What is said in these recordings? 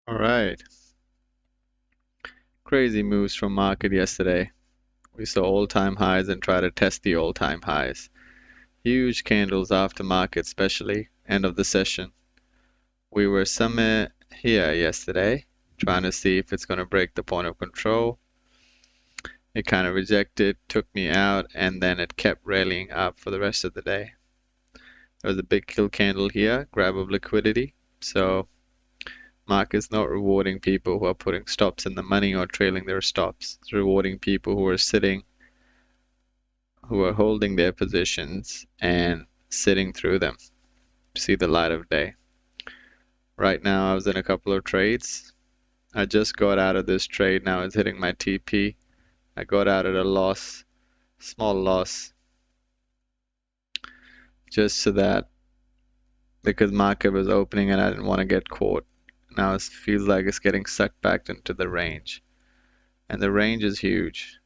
All right. Crazy moves from market yesterday. We saw all-time highs and try to test the all-time highs. Huge candles after market, especially end of the session. We were somewhere here yesterday, trying to see if it's going to break the point of control. It kind of rejected, took me out, and then it kept rallying up for the rest of the day. There was a big kill candle here, grab of liquidity. So market's not rewarding people who are putting stops in the money or trailing their stops. It's rewarding people who are sitting, who are holding their positions and sitting through them to see the light of day. Right now I was in a couple of trades. I just got out of this trade. Now it's hitting my TP. I got out at a loss, small loss, just so that because market was opening and I didn't want to get caught. Now it feels like it's getting sucked back into the range. And the range is huge.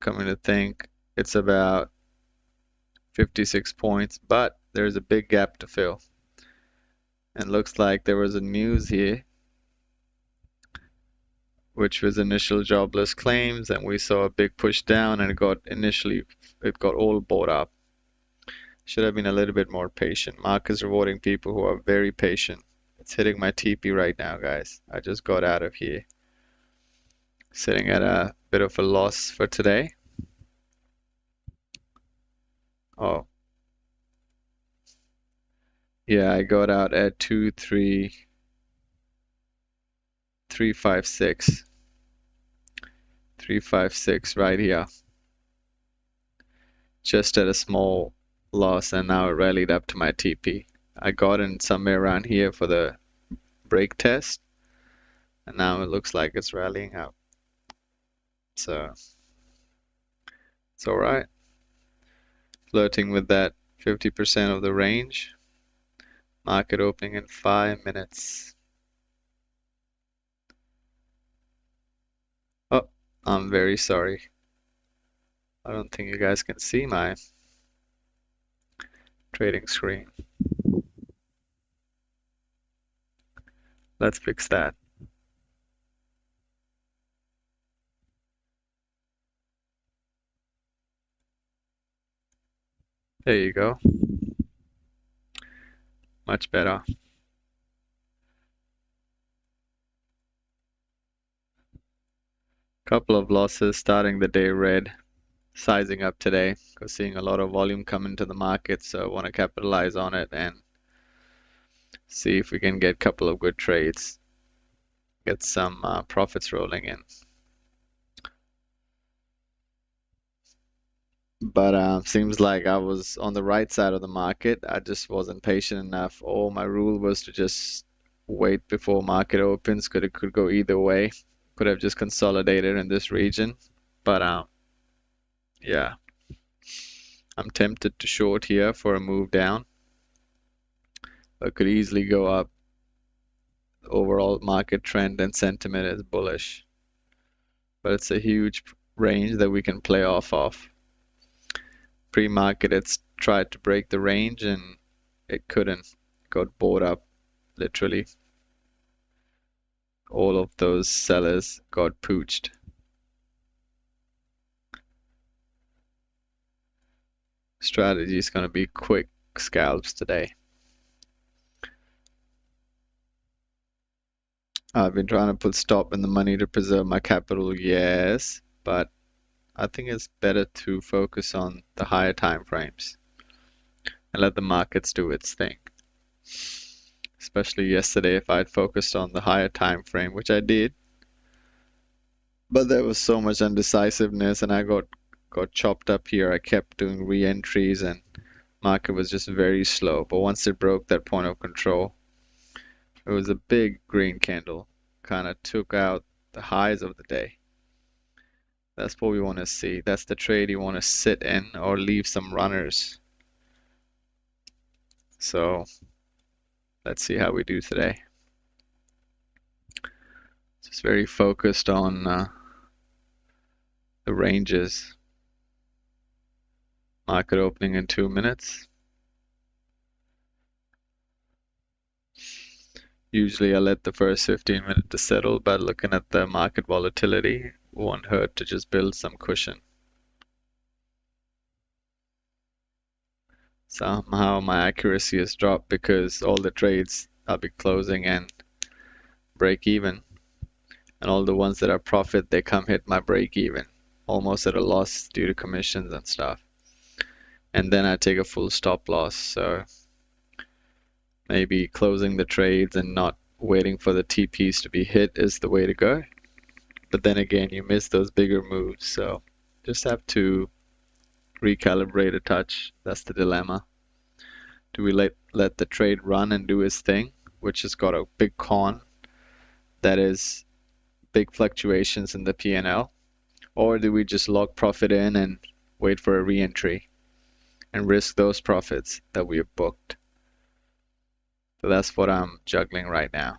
Coming to think, it's about 56 points, but there's a big gap to fill. And looks like there was a news here, which was initial jobless claims, and we saw a big push down, and it got all bought up. Should have been a little bit more patient. Mark is rewarding people who are very patient. It's hitting my TP right now, guys. I just got out of here. Sitting at a bit of a loss for today. Oh, yeah, I got out at 356. 356 right here. Just at a small loss, and now it rallied up to my TP. I got in somewhere around here for the break test, and now it looks like it's rallying up. So it's all right. Flirting with that 50% of the range. Market opening in 5 minutes. Oh, I'm very sorry. I don't think you guys can see my trading screen. Let's fix that. There you go. Much better. Couple of losses starting the day red. Sizing up today because seeing a lot of volume come into the market, so I want to capitalize on it and see if we can get a couple of good trades, get some profits rolling in. But seems like I was on the right side of the market. I just wasn't patient enough. All my rule was to just wait before market opens. It could go either way. Could have just consolidated in this region, but yeah, I'm tempted to short here for a move down. But could easily go up. The overall market trend and sentiment is bullish, but it's a huge range that we can play off of. Pre-market, it's tried to break the range and it couldn't. Got bought up, literally. All of those sellers got pooched. Strategy is going to be quick scalps today. I've been trying to put stop in the money to preserve my capital, yes, but I think it's better to focus on the higher time frames and let the markets do its thing. Especially yesterday, if I'd focused on the higher time frame, which I did, but there was so much undecisiveness and I got chopped up here. I kept doing re-entries and market was just very slow. But once it broke that point of control, it was a big green candle. Kind of took out the highs of the day. That's what we want to see. That's the trade you want to sit in or leave some runners. So let's see how we do today. Just very focused on the ranges. Market opening in 2 minutes. Usually I let the first 15 minutes to settle, but looking at the market volatility, won't hurt to just build some cushion. Somehow my accuracy has dropped because all the trades I'll be closing and break even, and all the ones that are profit, they come hit my break even, almost at a loss due to commissions and stuff. And then I take a full stop loss, so maybe closing the trades and not waiting for the TPs to be hit is the way to go. But then again, you miss those bigger moves, so just have to recalibrate a touch. That's the dilemma. Do we let the trade run and do his thing, which has got a big con, that is big fluctuations in the P&L, or do we just lock profit in and wait for a re-entry and risk those profits that we have booked? So that's what I'm juggling right now.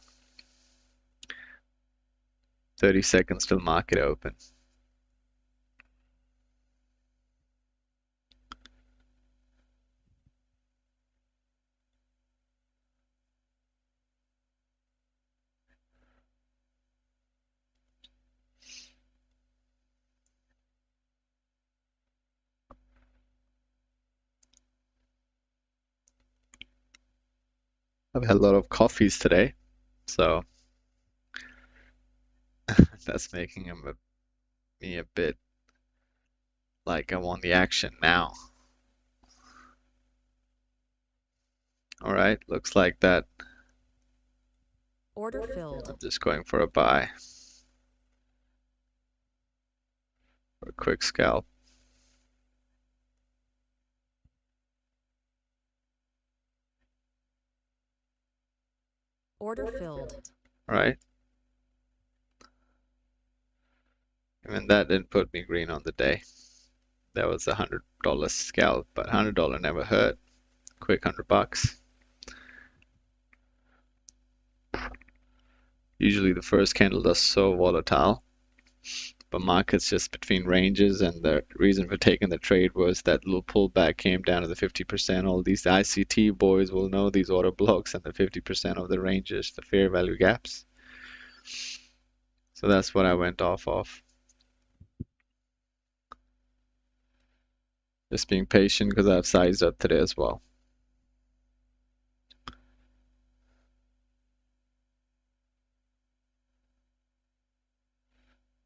30 seconds till market open. I've had a lot of coffees today, so that's making me a bit like I want the action now. All right, looks like that. Order filled. I'm just going for a buy, for a quick scalp. Order filled. All right, even that didn't put me green on the day. That was $100 scalp, but $100 never hurt. Quick $100. Usually the first candle does so volatile, but markets just between ranges, and the reason for taking the trade was that little pullback came down to the 50%. All these ICT boys will know these order blocks and the 50% of the ranges, the fair value gaps. So that's what I went off of. Just being patient because I've sized up today as well.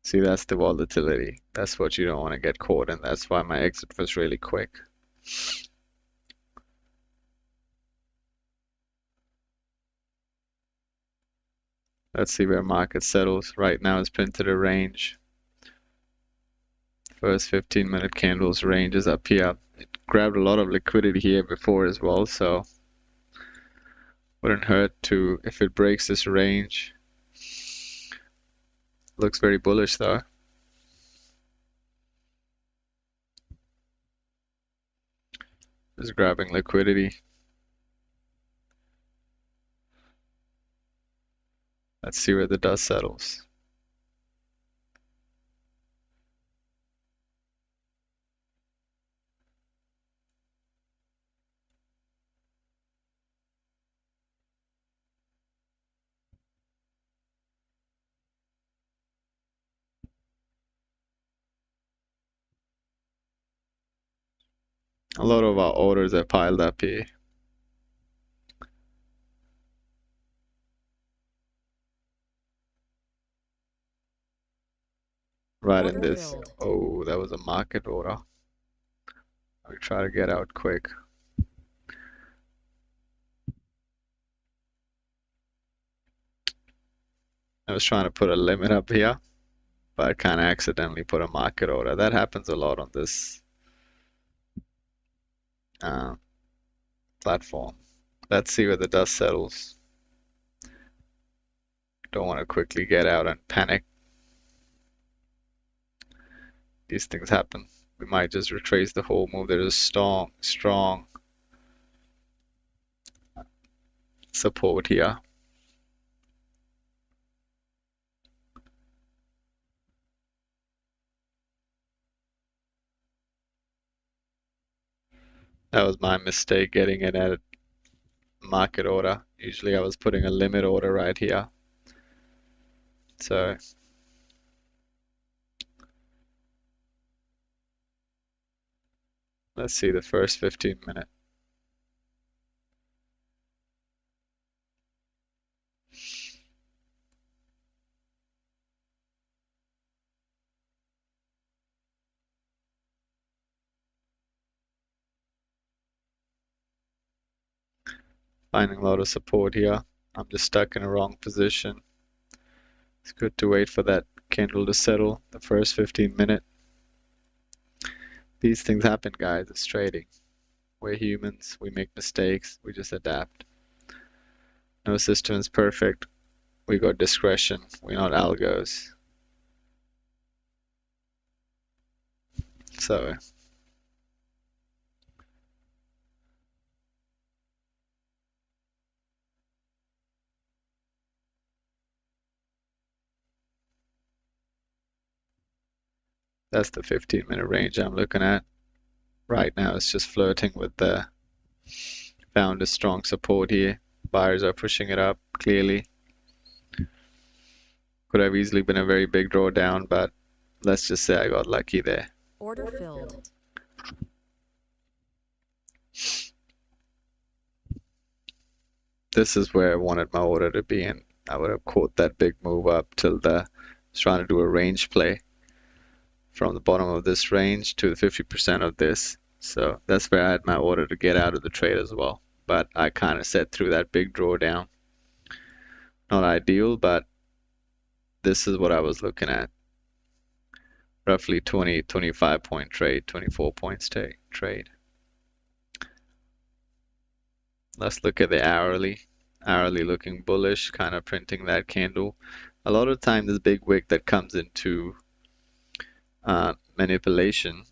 See, that's the volatility. That's what you don't want to get caught in. That's why my exit was really quick. Let's see where market settles. Right now it's printed a range. First 15-minute candles range is up here. It grabbed a lot of liquidity here before as well, so wouldn't hurt to, if it breaks this range. Looks very bullish though. Just grabbing liquidity. Let's see where the dust settles. A lot of our orders are piled up here. Right in Order this. filled. Oh, that was a market order. We try to get out quick. I was trying to put a limit up here, but I kind of accidentally put a market order. That happens a lot on this uh, platform. Let's see where the dust settles. Don't want to quickly get out and panic. These things happen. We might just retrace the whole move. There's a strong support here. That was my mistake getting in at market order. Usually I was putting a limit order right here. So let's see the first 15 minute. Finding a lot of support here. I'm just stuck in a wrong position. It's good to wait for that candle to settle the first 15 minute. These things happen, guys. It's trading. We're humans. We make mistakes. We just adapt. No system is perfect. We got discretion. We're not algos. So that's the 15-minute range I'm looking at. Right now it's just flirting with the found a strong support here. Buyers are pushing it up clearly. Could have easily been a very big drawdown, but let's just say I got lucky there. Order filled. This is where I wanted my order to be, and I would have caught that big move up till the was trying to do a range play from the bottom of this range to the 50% of this. So that's where I had my order to get out of the trade as well. But I kind of set through that big drawdown. Not ideal, but this is what I was looking at. Roughly 20, 25 point trade, 24 points trade. Let's look at the hourly. Hourly looking bullish, kind of printing that candle. A lot of time this big wick that comes into manipulation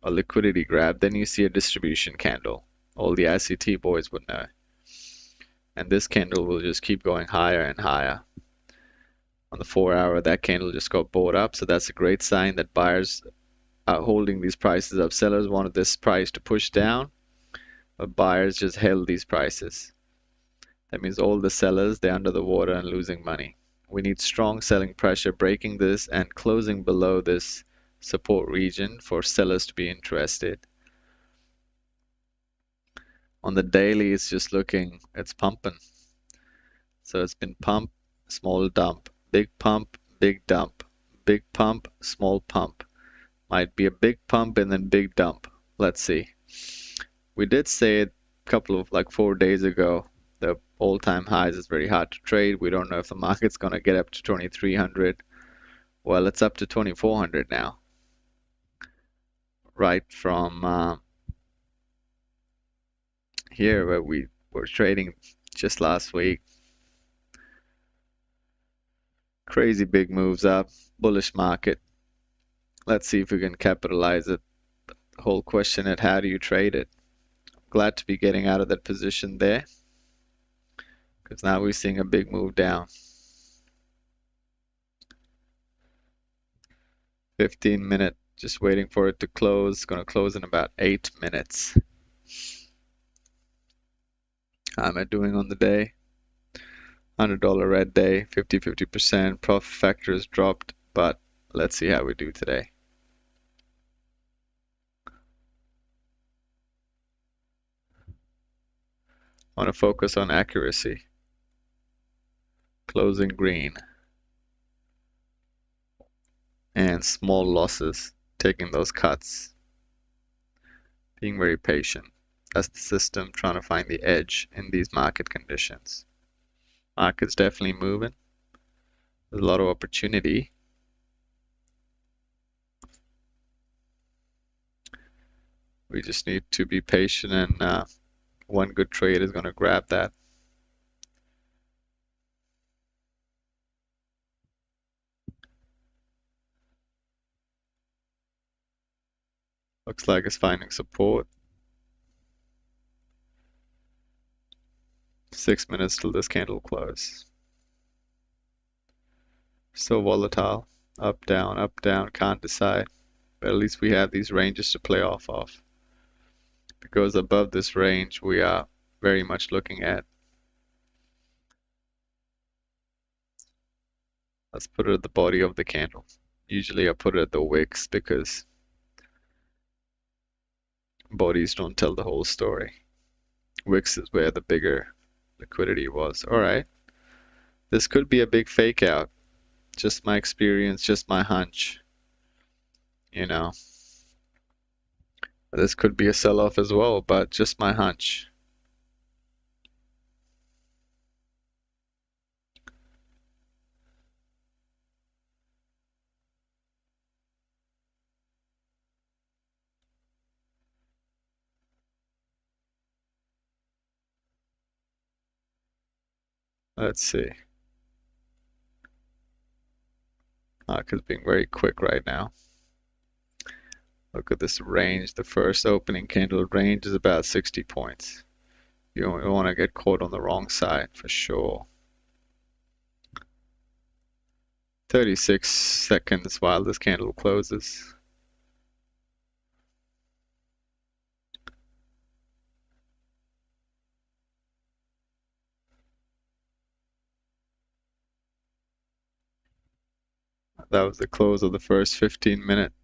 or liquidity grab, then you see a distribution candle. All the ICT boys would know. And this candle will just keep going higher and higher. On the 4-hour, that candle just got bought up, so that's a great sign that buyers are holding these prices up. Sellers wanted this price to push down, but buyers just held these prices. That means all the sellers, they're under the water and losing money. We need strong selling pressure, breaking this and closing below this support region for sellers to be interested. On the daily, it's just looking, it's pumping. So it's been pump, small dump, big pump, big dump, big pump, small pump. Might be a big pump and then big dump. Let's see. We did say it a couple of, like 4 days ago, the all-time highs is very hard to trade. We don't know if the market's going to get up to 2,300. Well, it's up to 2,400 now. Right from here where we were trading just last week. Crazy big moves up, bullish market. Let's see if we can capitalize it. The whole question at how do you trade it? Glad to be getting out of that position there, because now we're seeing a big move down. 15-minute, just waiting for it to close. It's going to close in about 8 minutes. How am I doing on the day? $100 red day, 50%. Profit factor is dropped, but let's see how we do today. I want to focus on accuracy. Closing green. And small losses, taking those cuts. Being very patient. That's the system, trying to find the edge in these market conditions. Market's definitely moving. There's a lot of opportunity. We just need to be patient, and one good trade is going to grab that. Looks like it's finding support. 6 minutes till this candle close. So volatile. Up, down, can't decide. But at least we have these ranges to play off of. If it goes above this range, we are very much looking at Let's put it at the body of the candle. Usually I put it at the wicks because bodies don't tell the whole story. Wicks is where the bigger liquidity was. All right. This could be a big fake out. Just my experience, just my hunch. You know, this could be a sell-off as well, but just my hunch. Let's see. Market's being very quick right now. Look at this range. The first opening candle range is about 60 points. You don't want to get caught on the wrong side for sure. 36 seconds while this candle closes. That was the close of the first 15 minute.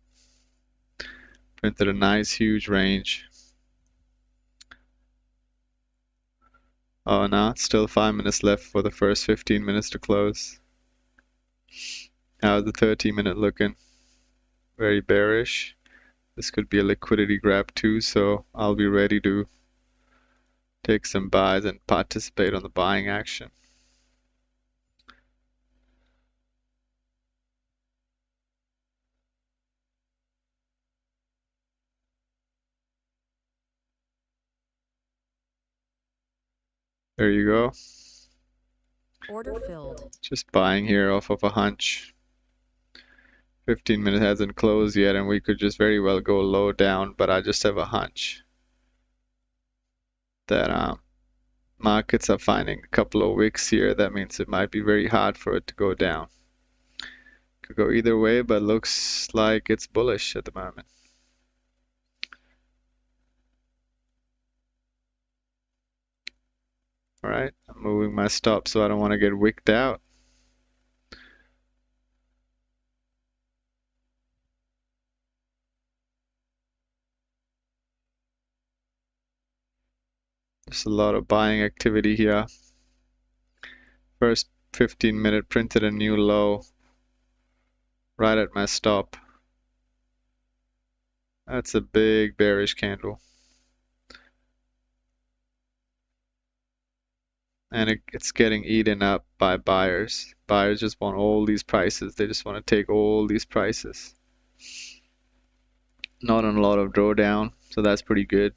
Printed a nice huge range. Oh no, it's still 5 minutes left for the first 15 minutes to close. How's the 30-minute looking? Very bearish. This could be a liquidity grab too, so I'll be ready to take some buys and participate on the buying action. There you go. Order filled. Just buying here off of a hunch. 15 minutes hasn't closed yet, and we could just very well go low down, but I just have a hunch that markets are finding a couple of wicks here. That means it might be very hard for it to go down. Could go either way, but looks like it's bullish at the moment. All right, I'm moving my stop so I don't want to get wicked out. There's a lot of buying activity here. First 15-minute printed a new low right at my stop. That's a big bearish candle. And it's getting eaten up by buyers. Buyers just want all these prices. They just want to take all these prices. Not on a lot of drawdown, so that's pretty good.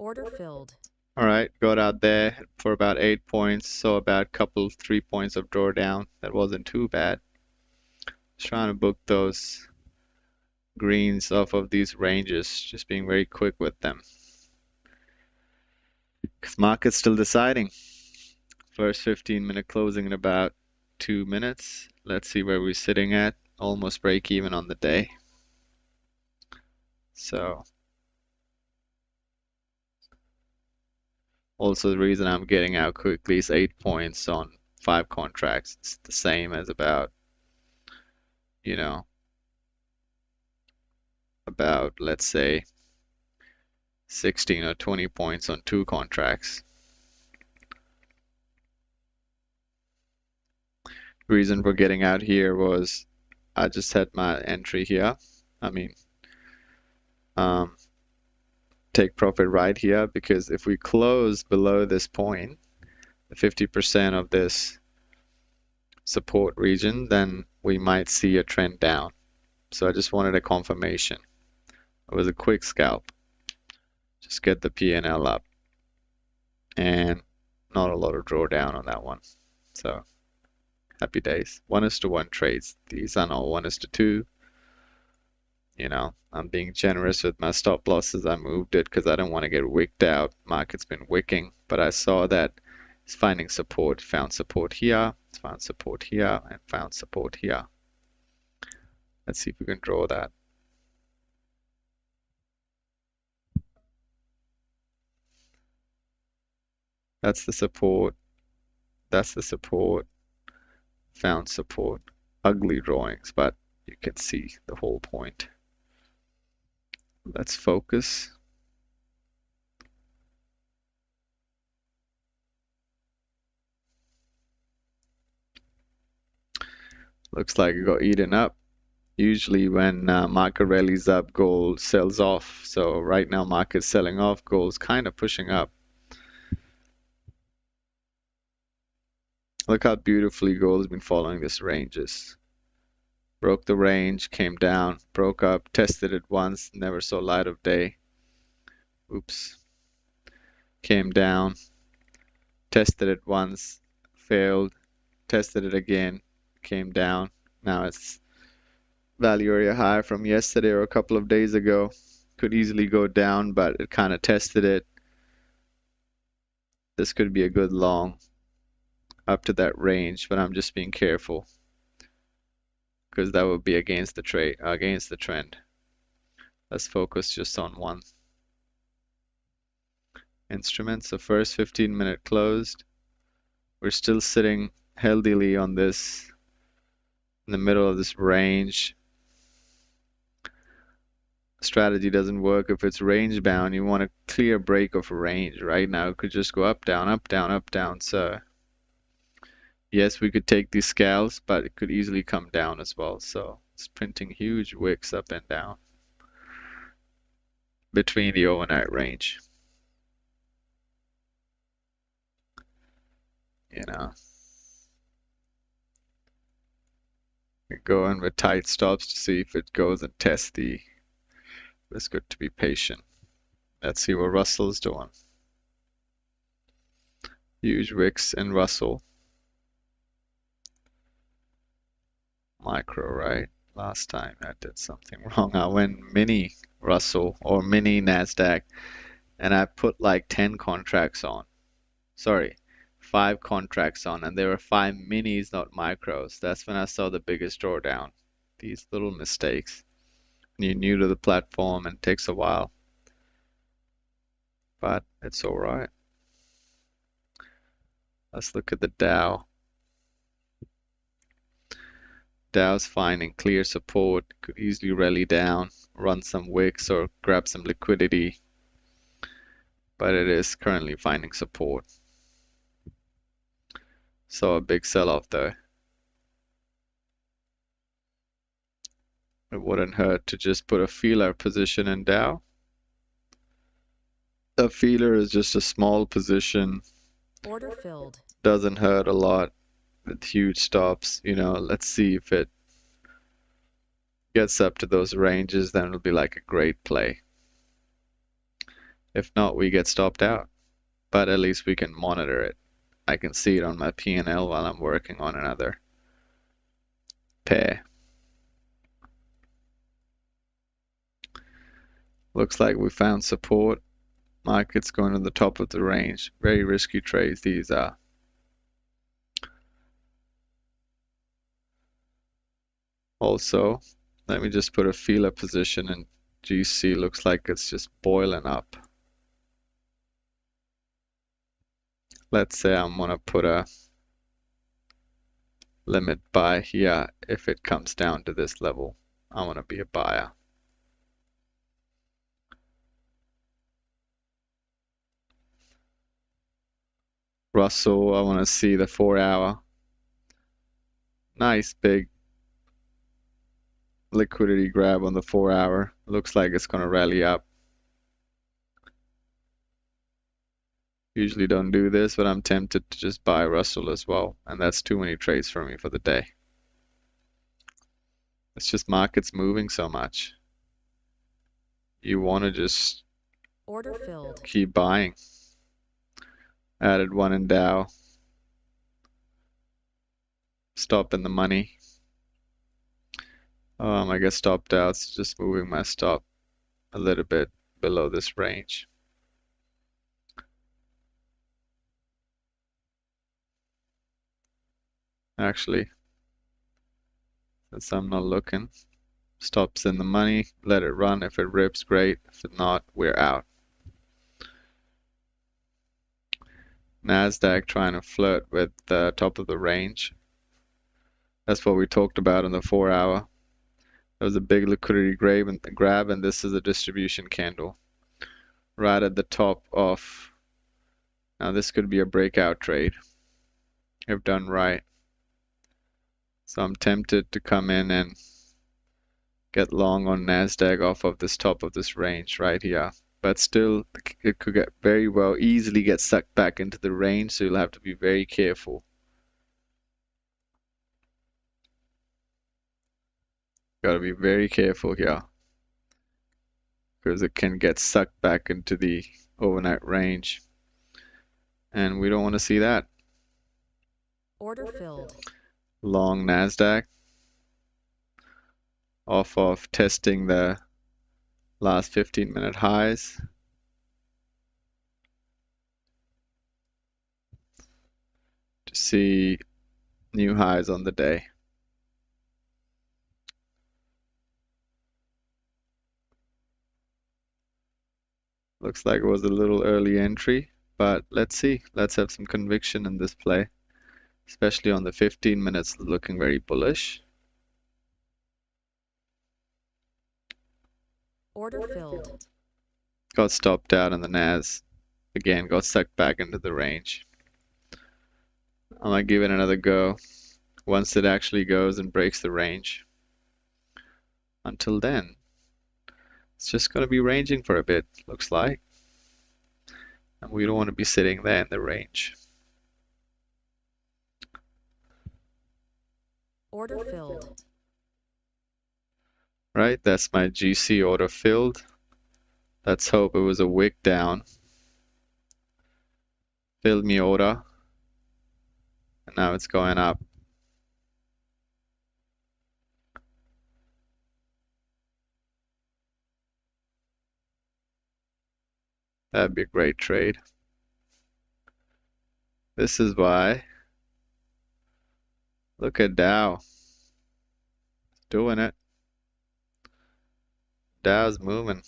Order filled. All right, got out there for about 8 points, so about couple 3 points of drawdown. That wasn't too bad. Just trying to book those greens off of these ranges, just being very quick with them. Because market's still deciding. First 15-minute closing in about 2 minutes. Let's see where we're sitting at. Almost break even on the day. So also the reason I'm getting out quickly is 8 points on 5 contracts. It's the same as about, you know, about let's say 16 or 20 points on 2 contracts. Reason for getting out here was I just had my entry here. I mean, take profit right here, because if we close below this point, 50% of this support region, then we might see a trend down. So I just wanted a confirmation. It was a quick scalp. Just get the P&L up. and not a lot of drawdown on that one. So happy days. 1:1 trades. These are not 1:2. I'm being generous with my stop losses. I moved it because I don't want to get wicked out. Market's been wicking, but I saw that it's finding support. Found support here, it's found support here, and found support here. Let's see if we can draw that. That's the support. That's the support. Found support. Ugly drawings, but you can see the whole point. Let's focus. Looks like it got eaten up. Usually when market rallies up, gold sells off. So right now market's selling off, gold's kind of pushing up. Look how beautifully gold has been following this ranges. Broke the range, came down, broke up, tested it once, never saw light of day. Oops. Came down, tested it once, failed, tested it again, came down. Now it's value area high from yesterday or a couple of days ago. Could easily go down, but it kind of tested it. This could be a good long up to that range, but I'm just being careful because that would be against the trend. Let's focus just on one instrument. So first 15-minute closed. We're still sitting healthily on this, in the middle of this range. Strategy doesn't work if it's range bound. You want a clear break of range. Right now it could just go up, down, up, down, up, down. So yes, we could take these scales, but it could easily come down as well. So it's printing huge wicks up and down between the overnight range. We go in with tight stops to see if it goes and tests the. It's good to be patient. Let's see what Russell's doing. Huge wicks in Russell. Micro, right? Last time I did something wrong. I went mini Russell or mini NASDAQ and I put like 10 contracts on. Sorry, 5 contracts on, and there were 5 minis, not micros. That's when I saw the biggest drawdown. These little mistakes. You're new to the platform and it takes a while, but it's all right. Let's look at the Dow. Dow's finding clear support, could easily rally down, run some wicks or grab some liquidity, but it is currently finding support. So a big sell-off though. It wouldn't hurt to just put a feeler position in Dow. A feeler is just a small position. Order filled. Doesn't hurt a lot with huge stops. Let's see if it gets up to those ranges, then it'll be like a great play. If not, we get stopped out, but at least we can monitor it. I can see it on my P&L while I'm working on another pair. Looks like we found support. Market's going to the top of the range. Very risky trades these are. Also, let me just put a feeler position in GC. Looks like it's just boiling up. Let's say I'm gonna put a limit buy here. If it comes down to this level, I want to be a buyer. Russell, I want to see the 4-hour. Nice big liquidity grab on the 4-hour. Looks like it's going to rally up. Usually don't do this, but I'm tempted to just buy Russell as well. And that's too many trades for me for the day. It's just markets moving so much. You want to just Order filled. keep buying. Added one in Dow. Stop in the money. I guess stopped out, so just moving my stop a little bit below this range. Actually, since I'm not looking, stops in the money, let it run. If it rips, great. If not, we're out. NASDAQ trying to flirt with the top of the range. That's what we talked about in the 4 hour. There was a big liquidity grab, and this is a distribution candle right at the top of. Now this could be a breakout trade if done right. So I'm tempted to come in and get long on NASDAQ off of this top of this range right here. But still, it could get very well easily get sucked back into the range, so you'll have to be very careful. Gotta be very careful here because it can get sucked back into the overnight range, and we don't want to see that. Order filled. Long NASDAQ off of testing the last 15-minute highs. To see new highs on the day. Looks like it was a little early entry, but let's see. Let's have some conviction in this play, especially on the 15 minutes looking very bullish. Order filled. Got stopped out in the NAS. Again, got sucked back into the range. I might give it another go once it actually goes and breaks the range. Until then, it's just going to be ranging for a bit, looks like. And we don't want to be sitting there in the range. Order filled. Right, that's my GC order filled. Let's hope it was a wick down. Filled me order. And now it's going up. That'd be a great trade. This is why. Look at Dow. Doing it. Dow's moving.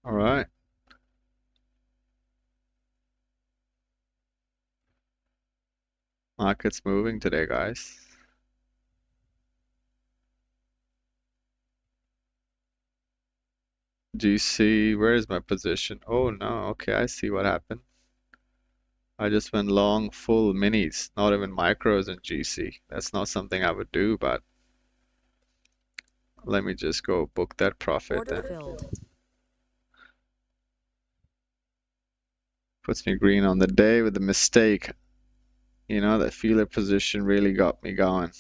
All right. Market's moving today, guys. GC, where is my position? Oh no, okay, I see what happened. I just went long full minis, not even micros in GC. That's not something I would do, but let me just go book that profit Order then. filled. Puts me green on the day with a mistake. You know, that feeler position really got me going.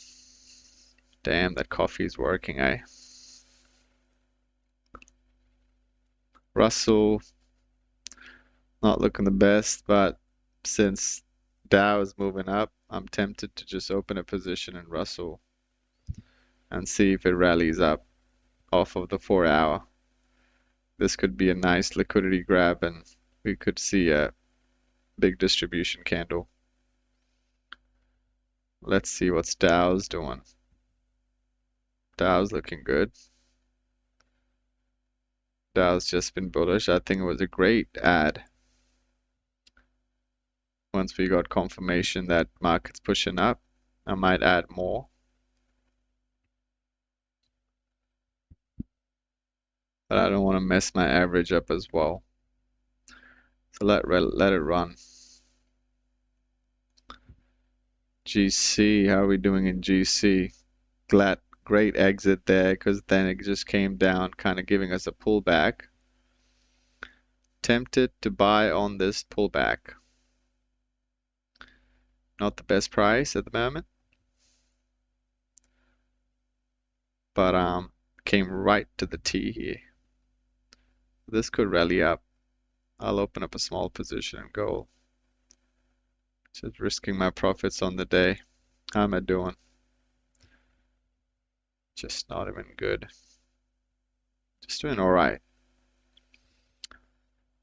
Damn, that coffee's working, eh? Russell, not looking the best, but since Dow is moving up, I'm tempted to just open a position in Russell and see if it rallies up off of the 4 hour. This could be a nice liquidity grab and we could see a big distribution candle. Let's see what Dow's doing. Dow's looking good. Dow's just been bullish. I think it was a great add. Once we got confirmation that market's pushing up, I might add more. But I don't want to mess my average up as well. So let it run. GC, how are we doing in GC? great exit there because then it just came down, kind of giving us a pullback. Tempted to buy on this pullback. Not the best price at the moment, but came right to the T here. This could rally up. I'll open up a small position in gold. Just risking my profits on the day. How am I doing? Just not even good. Just doing all right.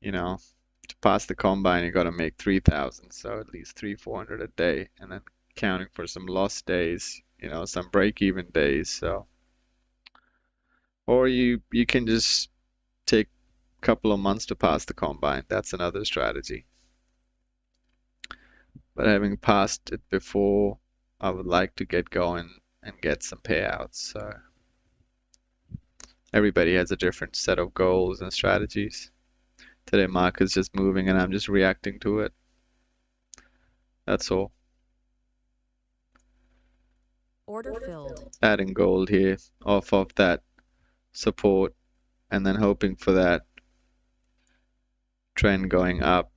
You know, to pass the combine, you got to make 3,000, so at least 300-400 a day, and then counting for some lost days, you know, some break-even days. So, or you can just take a couple of months to pass the combine. That's another strategy. But having passed it before, I would like to get going and get some payouts. So everybody has a different set of goals and strategies. Today market's just moving and I'm just reacting to it. That's all. Order filled. Adding gold here off of that support and then hoping for that trend going up.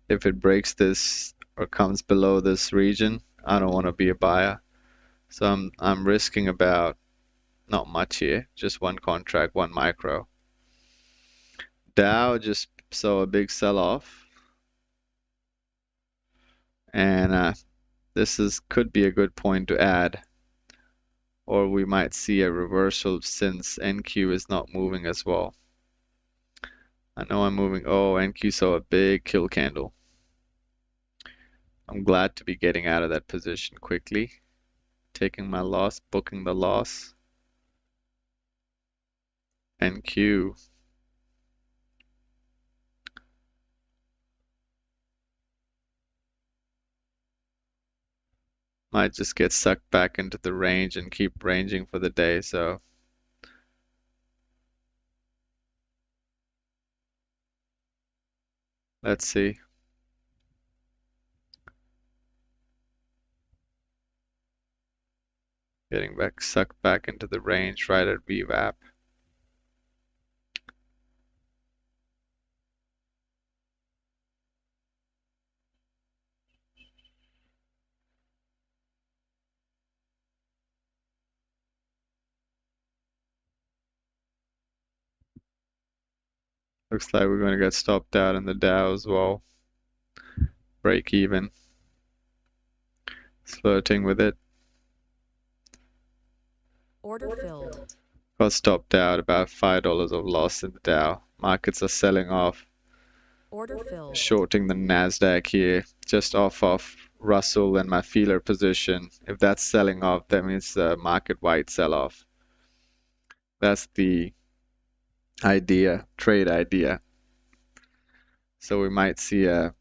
If it breaks this or comes below this region, I don't want to be a buyer. So I'm risking about not much here, just one contract, one micro. Dow just saw a big sell-off, and this could be a good point to add, or we might see a reversal since NQ is not moving as well. I know I'm moving. Oh, NQ saw a big kill candle. I'm glad to be getting out of that position quickly, taking my loss, booking the loss. NQ. Might just get sucked back into the range and keep ranging for the day, so let's see. Getting back sucked back into the range right at VWAP. Looks like we're going to get stopped out in the Dow as well. Break even. Flirting with it. Order filled. Got stopped out, about $5 of loss in the Dow. Markets are selling off. Order filled. Shorting the Nasdaq here, just off of Russell and my feeler position. If that's selling off, that means a market-wide sell-off. That's the idea, trade idea. So we might see a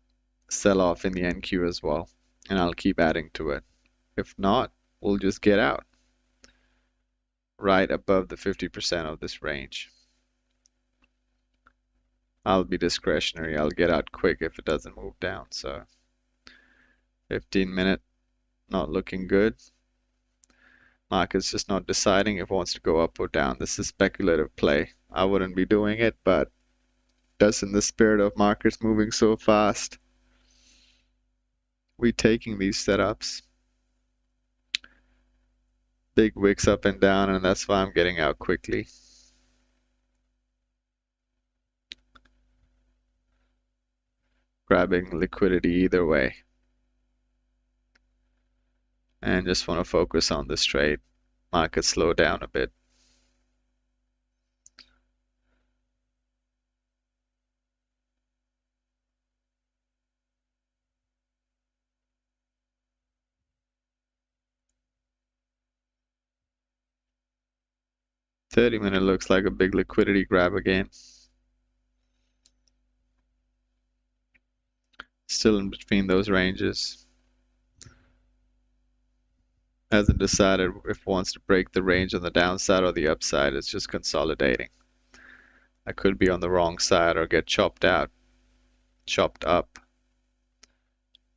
sell-off in the NQ as well, and I'll keep adding to it. If not, we'll just get out right above the 50% of this range. I'll be discretionary. I'll get out quick if it doesn't move down. So 15-minute, not looking good. Market's just not deciding if it wants to go up or down. This is speculative play. I wouldn't be doing it, but just in the spirit of markets moving so fast, we taking these setups. Big wicks up and down, and that's why I'm getting out quickly. Grabbing liquidity either way. And just want to focus on this trade. Market slow down a bit. $30-minute looks like a big liquidity grab again. Still in between those ranges. Hasn't decided if it wants to break the range on the downside or the upside. It's just consolidating. I could be on the wrong side or get chopped out, chopped up.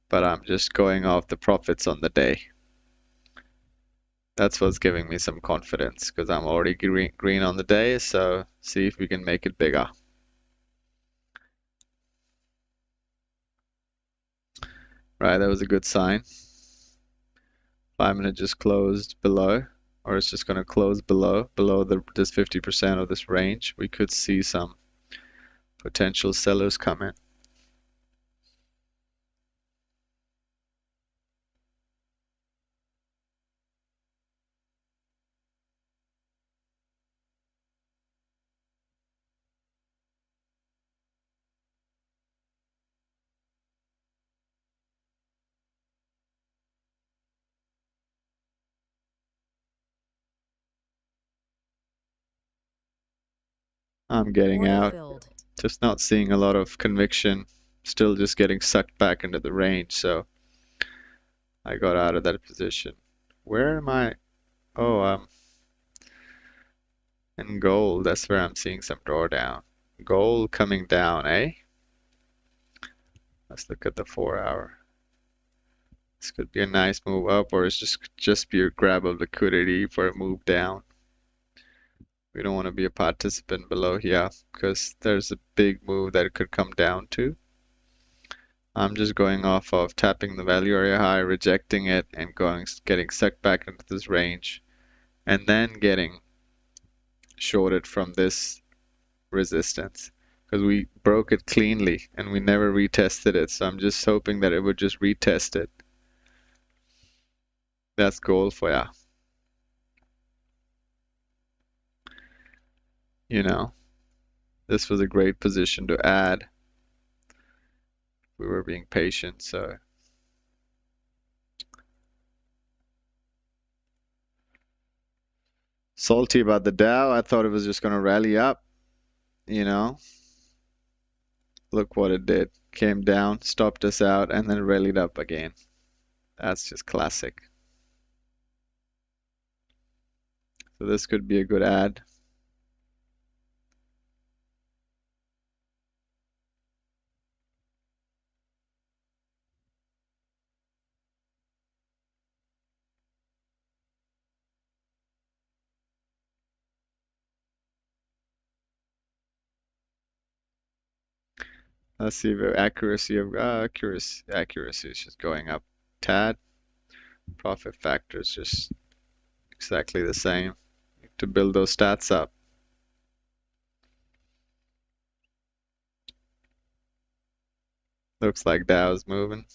But I'm just going off the profits on the day. That's what's giving me some confidence because I'm already green on the day, so see if we can make it bigger. Right, that was a good sign. 5 minute just closed below, or it's just going to close below this 50% of this range. We could see some potential sellers come in. I'm getting Order out, filled. just not seeing a lot of conviction, still just getting sucked back into the range, so I got out of that position. Where am I? Oh, in gold, that's where I'm seeing some drawdown. Gold coming down, eh? Let's look at the 4 hour. This could be a nice move up, or it's just be a grab of liquidity for a move down. We don't want to be a participant below here because there's a big move that it could come down to. I'm just going off of tapping the value area high, rejecting it, and getting sucked back into this range, and then getting shorted from this resistance because we broke it cleanly and we never retested it. So I'm just hoping that it would just retest it. That's gold for ya. You know, this was a great position to add. We were being patient, so salty about the Dow. I thought it was just going to rally up, you know. Look what it did. Came down, stopped us out, and then rallied up again. That's just classic. So this could be a good add. Let's see if accuracy is just going up. Tad. Profit factor is just exactly the same to build those stats up. Looks like Dow's moving.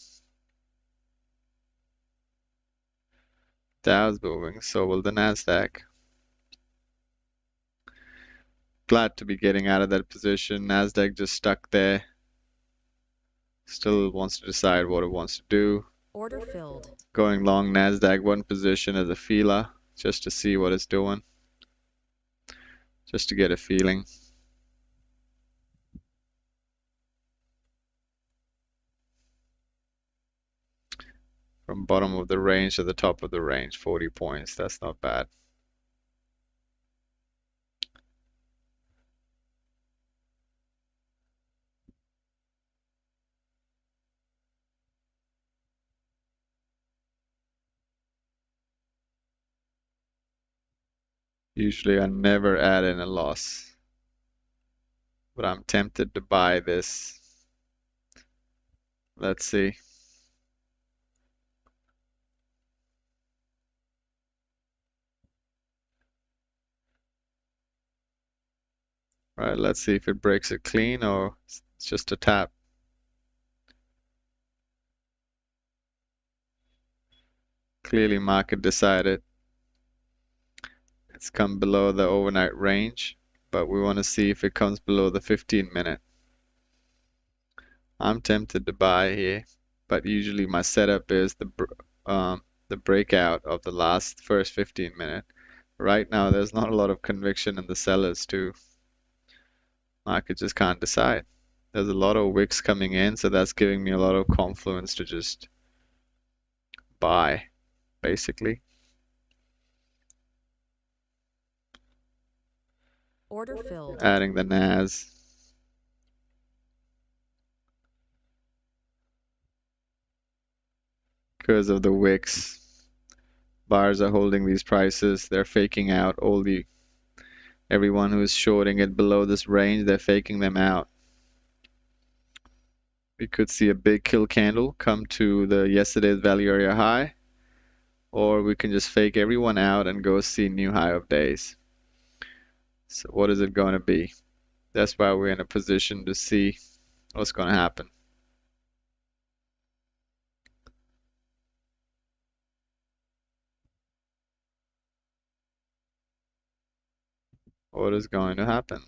Dow's moving, so will the Nasdaq. Glad to be getting out of that position. Nasdaq just stuck there. Still wants to decide what it wants to do. Order filled. Going long Nasdaq one position as a feeler just to see what it's doing. Just to get a feeling. From bottom of the range to the top of the range, 40 points. That's not bad. Usually I never add in a loss, but I'm tempted to buy this. Let's see. Right, let's see if it breaks it clean or it's just a tap. Clearly market decided it's come below the overnight range, but we want to see if it comes below the 15-minute. I'm tempted to buy here, but usually my setup is the breakout of the first 15-minute. Right now, there's not a lot of conviction in the sellers too. Market just can't decide. There's a lot of wicks coming in, so that's giving me a lot of confluence to just buy, basically. Order filled. Adding the NAS. Because of the wicks. Buyers are holding these prices. They're faking out everyone who's shorting it below this range. They're faking them out. We could see a big kill candle come to the yesterday's value area high, or we can just fake everyone out and go see new high of days. So what is it going to be? That's why we're in a position to see what's going to happen. What is going to happen?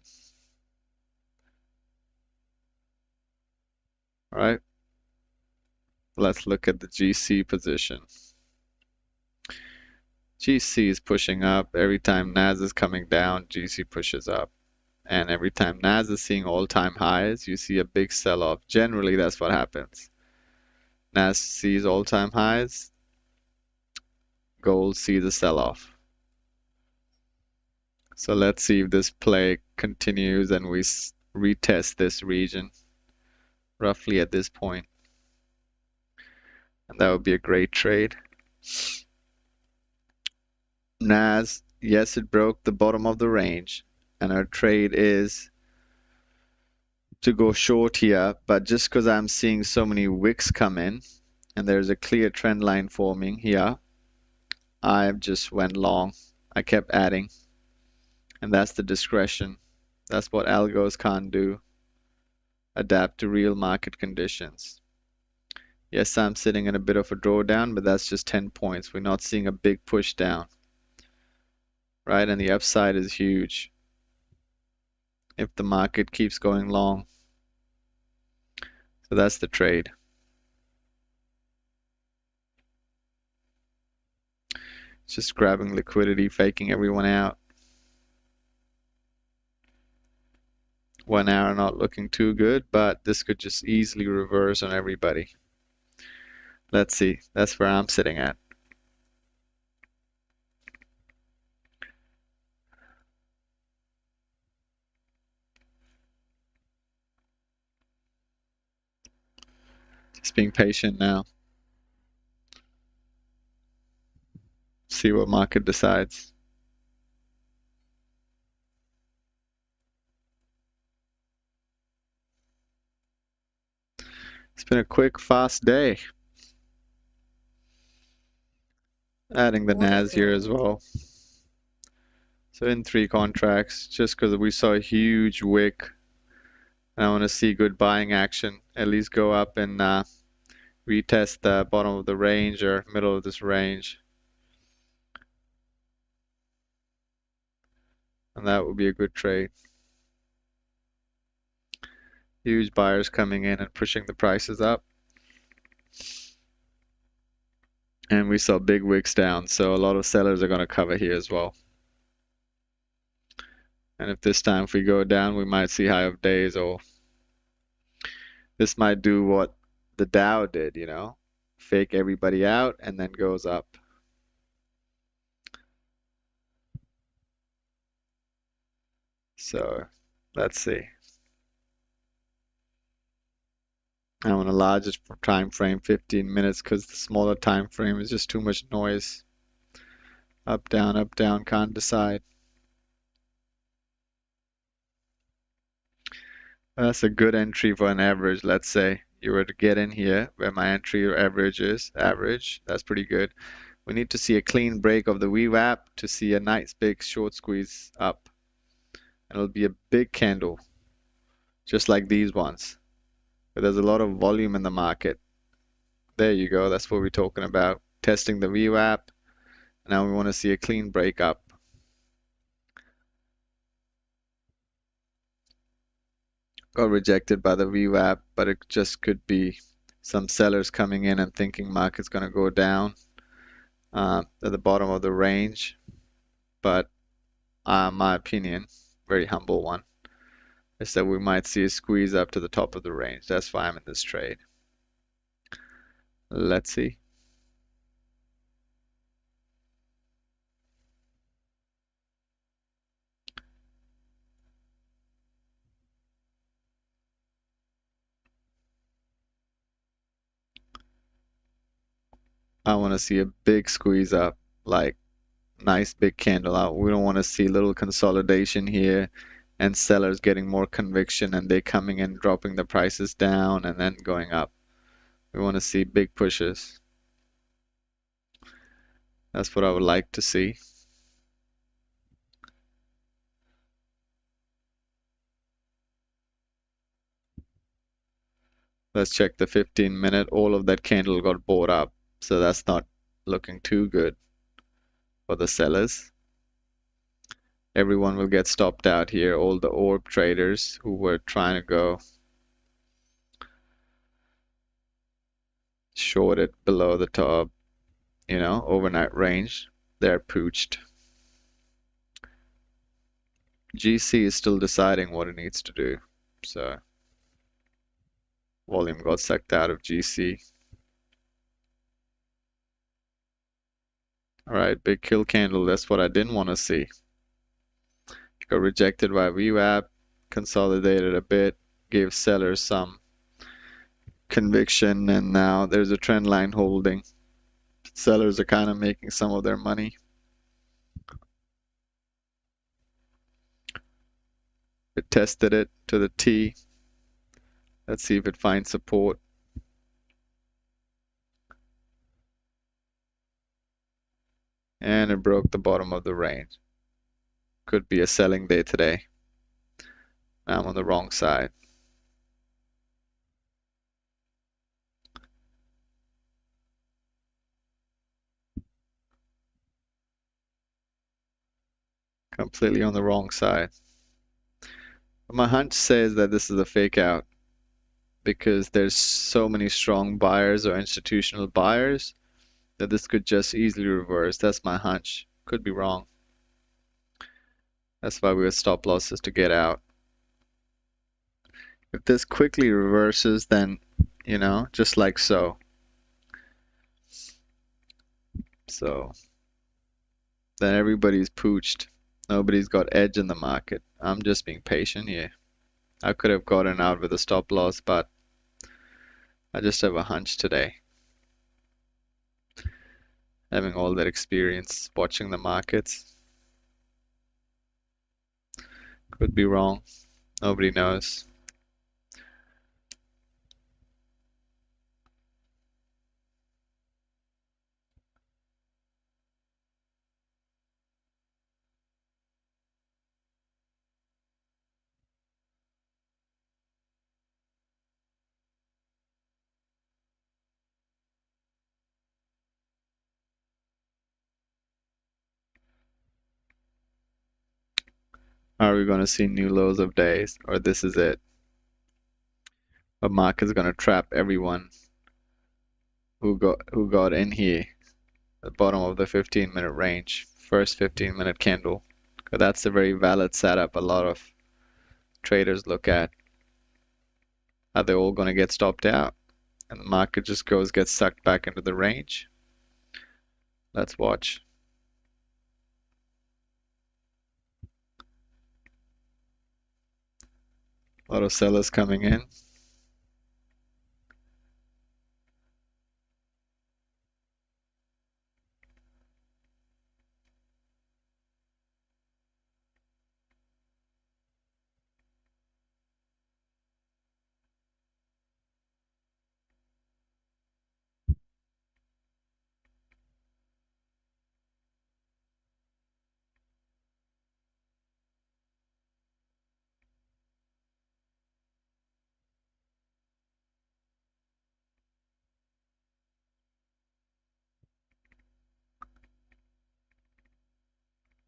All right, let's look at the GC position. GC is pushing up. Every time NAS is coming down, GC pushes up. And every time NAS is seeing all-time highs, you see a big sell-off. Generally, that's what happens. NAS sees all-time highs, gold sees a sell-off. So let's see if this play continues and we retest this region roughly at this point. And that would be a great trade. NAS, yes, it broke the bottom of the range, and our trade is to go short here, but just because I'm seeing so many wicks come in and there's a clear trend line forming here, I just went long. I kept adding, and that's the discretion. That's what algos can't do. Adapt to real market conditions. Yes, I'm sitting in a bit of a drawdown, but that's just 10 points. We're not seeing a big push down, right? And the upside is huge if the market keeps going long. So that's the trade. Just grabbing liquidity, faking everyone out. 1 hour not looking too good, but this could just easily reverse on everybody. Let's see. That's where I'm sitting at. Just being patient now. See what market decides. It's been a quick, fast day. Adding the Order NAS here as filled. well. So in 3 contracts, just because we saw a huge wick, and I want to see good buying action. At least go up and retest the bottom of the range or middle of this range. And that would be a good trade. Huge buyers coming in and pushing the prices up. And we saw big wicks down, so a lot of sellers are going to cover here as well. And if this time if we go down, we might see high of days, or this might do what the Dow did, you know, fake everybody out and then goes up. So let's see. I want a larger time frame, 15 minutes, because the smaller time frame is just too much noise. Up, down, can't decide. That's a good entry for an average, let's say. You were to get in here where my entry or average is, average, that's pretty good. We need to see a clean break of the VWAP to see a nice big short squeeze up. And it'll be a big candle, just like these ones. But there's a lot of volume in the market. There you go, that's what we're talking about. Testing the VWAP. Now we want to see a clean break up. Got rejected by the VWAP, but it just could be some sellers coming in and thinking market's going to go down at the bottom of the range. But my opinion, very humble one, is that we might see a squeeze up to the top of the range. That's why I'm in this trade. Let's see. I want to see a big squeeze up. like nice big candle out. We don't want to see little consolidation here and sellers getting more conviction and they coming in dropping the prices down and then going up. We want to see big pushes. That's what I would like to see. Let's check the 15-minute. All of that candle got bought up, so that's not looking too good for the sellers. Everyone will get stopped out here. All the orb traders who were trying to go short it below the top, overnight range, they're pooched. GC is still deciding what it needs to do. So volume got sucked out of GC. All right, big kill candle. That's what I didn't want to see. Got rejected by VWAP, consolidated a bit, gave sellers some conviction, and now there's a trend line holding. Sellers are kind of making some of their money. It tested it to the T. Let's see if it finds support. And it broke the bottom of the range. Could be a selling day today. I'm on the wrong side. Completely on the wrong side. But my hunch says that this is a fake out because there's so many strong buyers or institutional buyers that this could just easily reverse. That's my hunch. Could be wrong. That's why we have stop losses to get out. If this quickly reverses, then, just like so. So then everybody's pooched. Nobody's got edge in the market. I'm just being patient here. I could have gotten out with a stop loss, but I just have a hunch today. Having all that experience watching the markets. Could be wrong. Nobody knows. Are we going to see new lows of days, or this is it? The market's going to trap everyone who got in here, the bottom of the 15-minute range, first 15-minute candle. That's a very valid setup. A lot of traders look at. Are they all going to get stopped out? And the market just gets sucked back into the range? Let's watch. A lot of sellers coming in.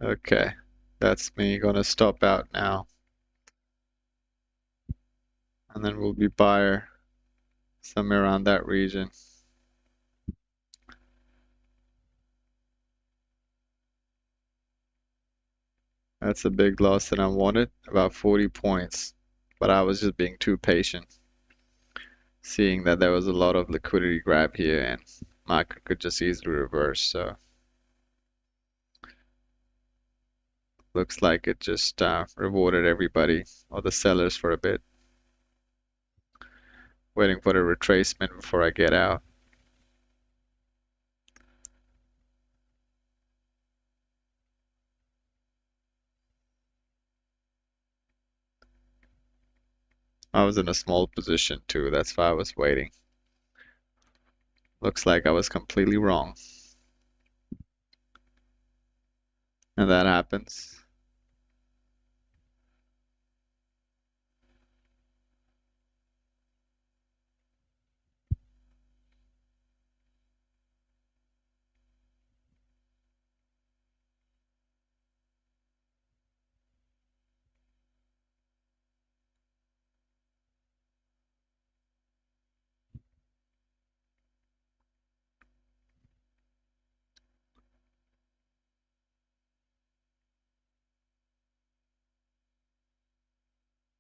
Okay, that's me gonna stop out now. And then we'll be buyer somewhere around that region. That's a big loss that I wanted, about 40 points. But I was just being too patient, seeing that there was a lot of liquidity grab here and market could just easily reverse. So looks like it just rewarded everybody or the sellers for a bit. Waiting for the retracement before I get out. I was in a small position too, that's why I was waiting. Looks like I was completely wrong. And that happens.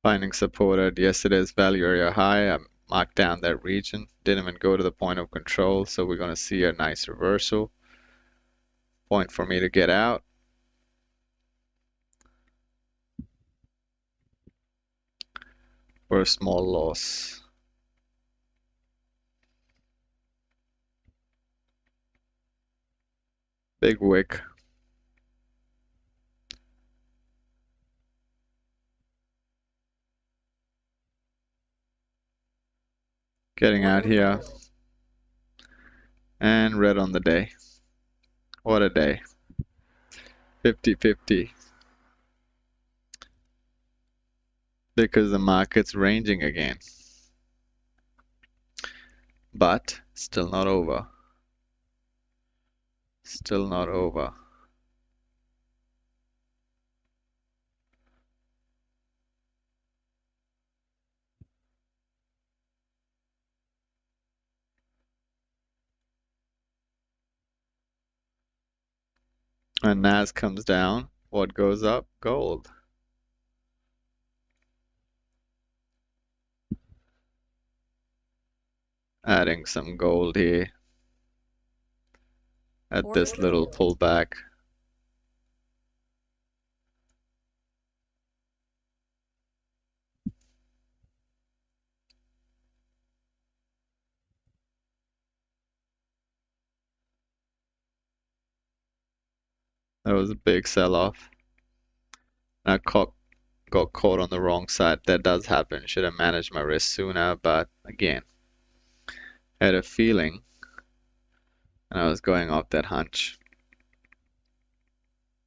Finding support at yesterday's value area high. I marked down that region. Didn't even go to the point of control, so we're going to see a nice reversal. Point for me to get out. For a small loss. Big wick. Getting out Order here. filled. And red on the day. What a day. 50-50. Because the market's ranging again. But still not over. Still not over. When Nas comes down, what goes up? Gold. Adding some gold here at Order this little filled. pullback. That was a big sell-off. I got caught on the wrong side. That does happen. Should have managed my risk sooner, but again, I had a feeling and I was going off that hunch.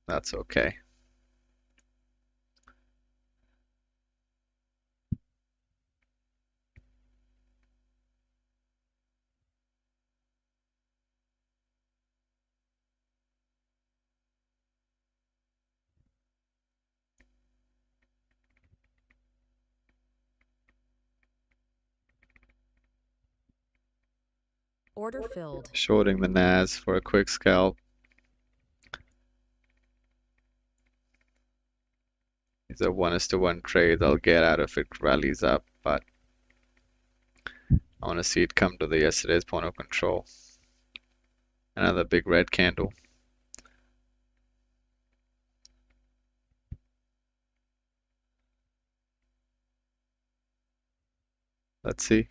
That's okay. Order filled. Shorting the Nas for a quick scalp. These are 1:1 trades. I'll get out if it rallies up, but I want to see it come to the yesterday's point of control. Another big red candle. Let's see.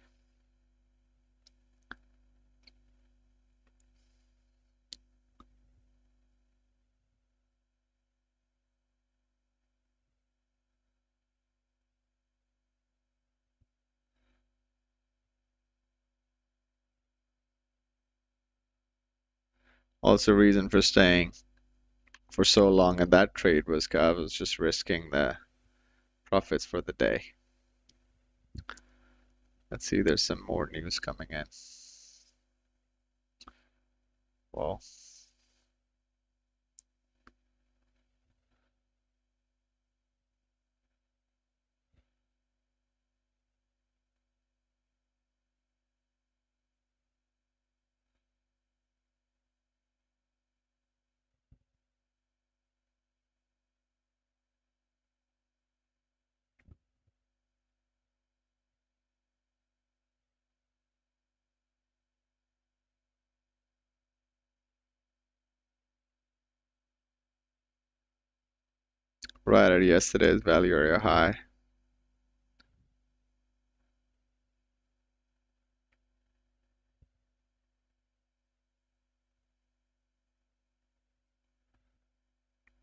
Also, reason for staying for so long in that trade was 'cause I was just risking the profits for the day. Let's see, there's some more news coming in. Well, right at yesterday's value area high.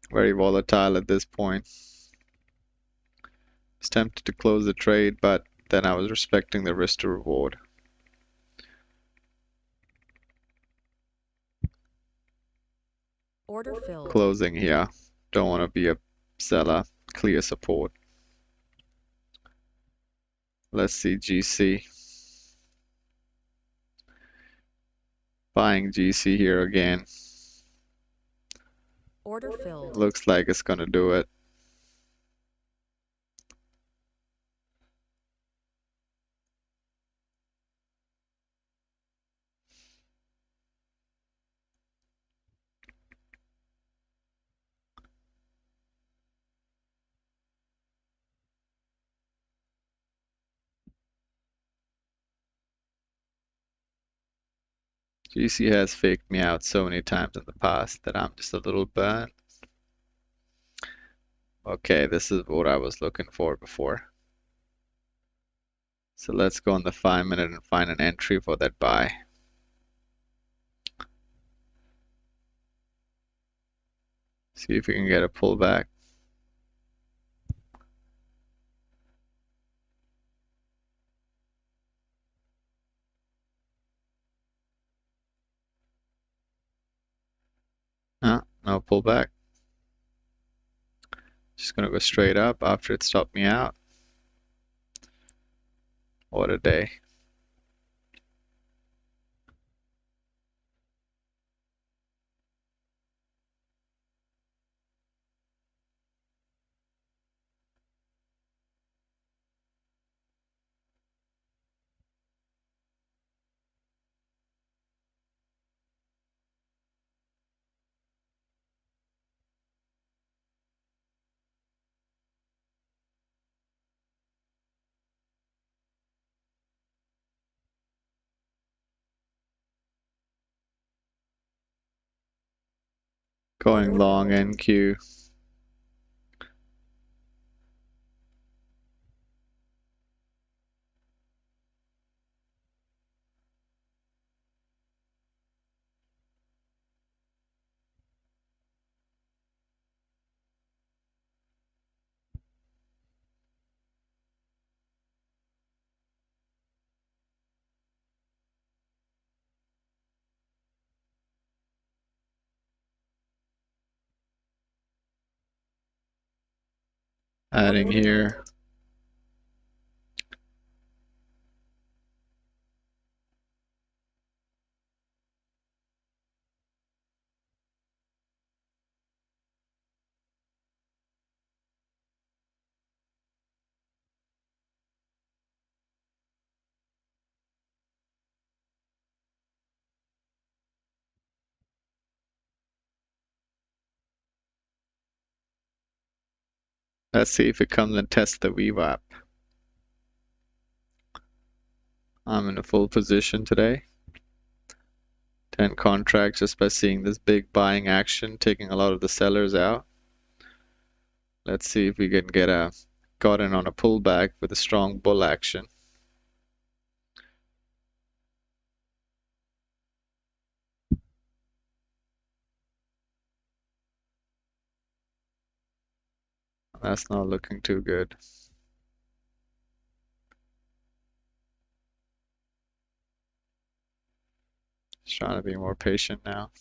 Very volatile at this point. Was tempted to close the trade, but then I was respecting the risk to reward. Order filled. Closing here. Don't want to be a seller. Clear support. Let's see GC. Buying GC here again. Order filled. Looks like it's gonna do it. GC has faked me out so many times in the past that I'm just a little burnt. Okay, this is what I was looking for before. So let's go on the 5-minute and find an entry for that buy. See if we can get a pullback. No pullback. Just gonna go straight up after it stopped me out. What a day. Going Order long filled. NQ. Order Adding filled. here. Let's see if it comes and tests the VWAP. I'm in a full position today. 10 contracts just by seeing this big buying action, taking a lot of the sellers out. Let's see if we can get got in on a pullback with a strong bull action. That's not looking too good. Just trying to be more patient now.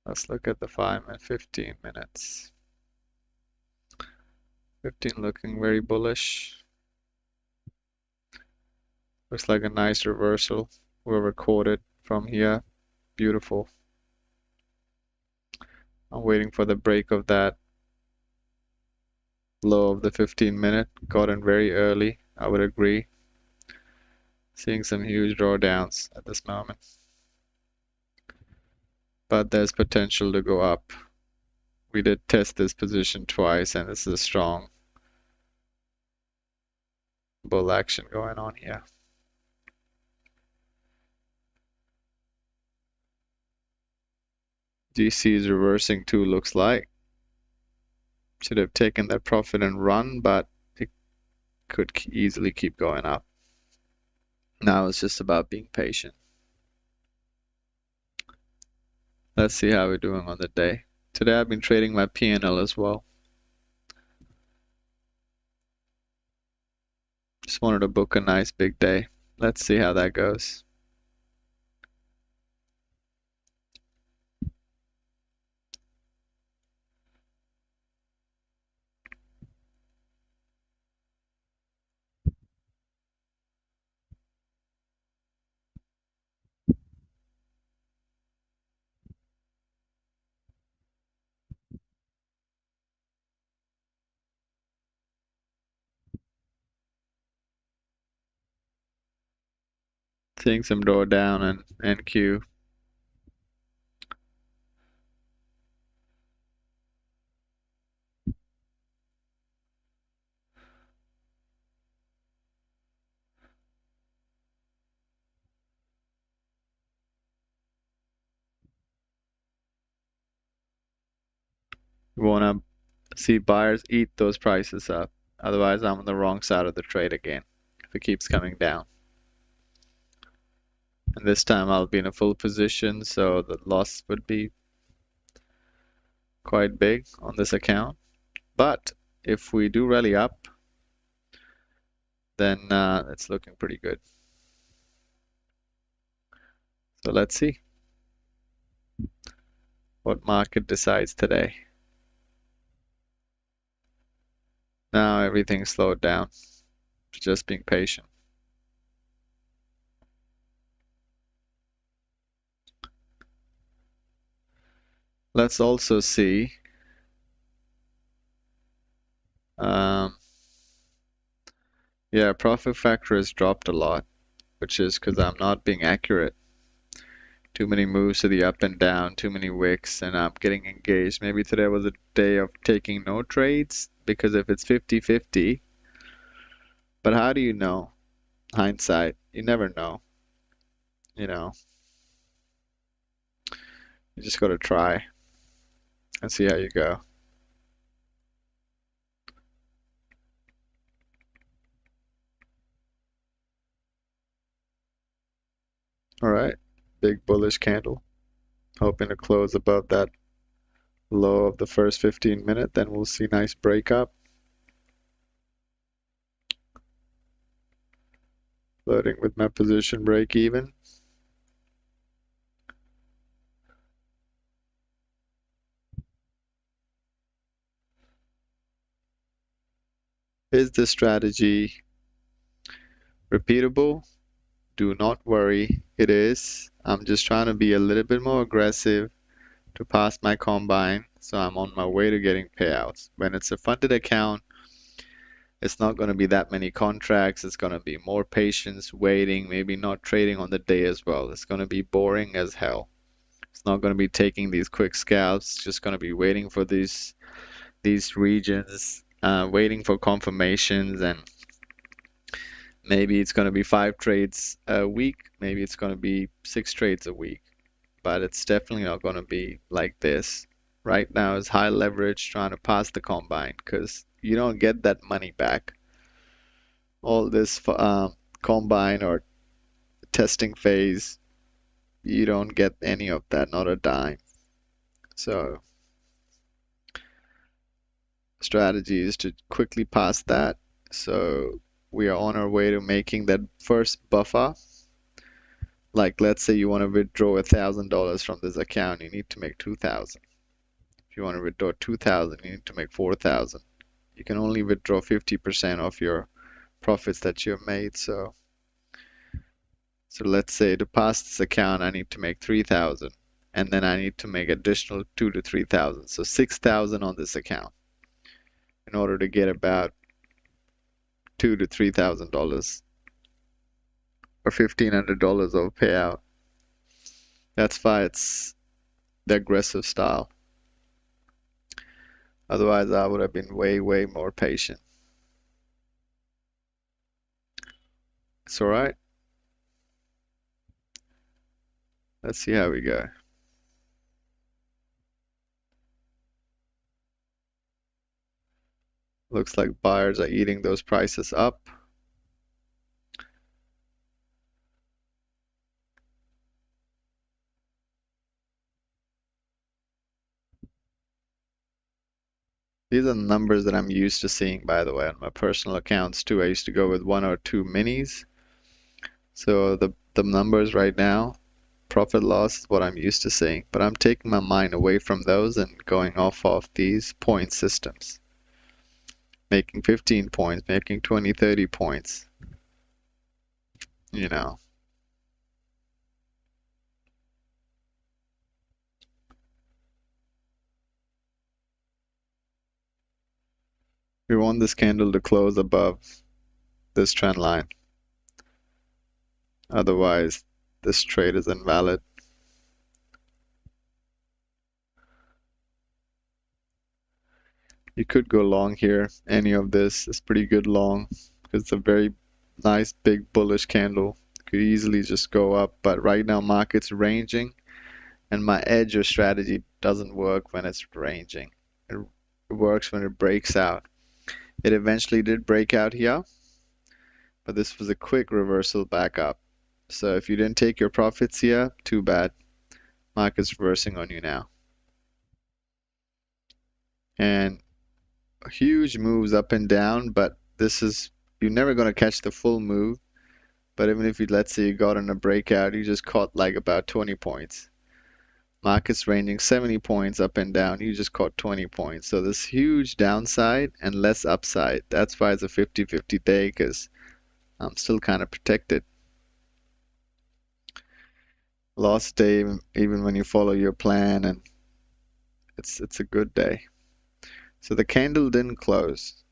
Let's look at the 5 and 15 minutes. 15 looking very bullish. Looks like a nice reversal. Whoever caught it from here, beautiful. I'm waiting for the break of that low of the 15-minute. Got in very early, I would agree. Seeing some huge drawdowns at this moment. But there's potential to go up. We did test this position twice, and this is a strong bull action going on here. GC is reversing too, looks like. Should have taken that profit and run, but it could easily keep going up. Now it's just about being patient. Let's see how we're doing on the day. Today I've been trading my P&L as well. Just wanted to book a nice big day. Let's see how that goes. Seeing some drawdown and NQ. We want to see buyers eat those prices up. Otherwise, I'm on the wrong side of the trade again if it keeps coming down. And this time I'll be in a full position, so the loss would be quite big on this account. But if we do rally up, then it's looking pretty good. So let's see what market decides today. Now everything slowed down. Just being patient. Let's also see. Um, yeah, profit factor has dropped a lot, which is because I'm not being accurate. Too many moves to the up and down, too many wicks, and I'm getting engaged. Maybe today was a day of taking no trades, because if it's 50-50, but how do you know? Hindsight, you never know. You know, you just gotta try and see how you go. All right, big bullish candle. Hoping to close above that low of the first 15 minute, then we'll see nice break up. Loading with my position break even. Is this strategy repeatable? Do not worry, it is. I'm just trying to be a little bit more aggressive to pass my combine, so I'm on my way to getting payouts. When it's a funded account, it's not going to be that many contracts. It's going to be more patience, waiting, maybe not trading on the day as well. It's going to be boring as hell. It's not going to be taking these quick scalps. It's just going to be waiting for these regions, waiting for confirmations, and maybe it's going to be 5 trades a week. Maybe it's going to be 6 trades a week. But it's definitely not going to be like this. Right now is high leverage trying to pass the combine because you don't get that money back. All this combine or testing phase, you don't get any of that, not a dime. So strategy is to quickly pass that. So we are on our way to making that first buffer. Like let's say you want to withdraw $1,000 from this account, you need to make 2,000. If you want to withdraw 2,000, you need to make 4,000. You can only withdraw 50% of your profits that you've made. So let's say to pass this account, I need to make 3,000, and then I need to make additional 2 to 3,000. So 6,000 on this account in order to get about $2 to $3,000 or $1,500 of payout. That's why it's the aggressive style. Otherwise, I would have been way, way more patient. It's all right. Let's see how we go. Looks like buyers are eating those prices up. These are the numbers that I'm used to seeing, by the way, on my personal accounts too. I used to go with one or two minis. So the numbers right now, profit loss is what I'm used to seeing. But I'm taking my mind away from those and going off of these point systems. Making 15 points, making 20, 30 points, you know. We want this candle to close above this trend line. Otherwise, this trade is invalid. You could go long here. Any of this is pretty good long because it's a very nice big bullish candle. Could easily just go up, but right now market's ranging and my edge or strategy doesn't work when it's ranging. It works when it breaks out. It eventually did break out here, but this was a quick reversal back up. So if you didn't take your profits here, too bad. Market's reversing on you now. And huge moves up and down, but this is, you're never going to catch the full move. But even if you, let's say you got in a breakout, you just caught like about 20 points. Markets ranging 70 points up and down, you just caught 20 points. So this huge downside and less upside. That's why it's a 50-50 day, because I'm still kind of protected. Lost day, even when you follow your plan, and it's a good day. So the candle didn't close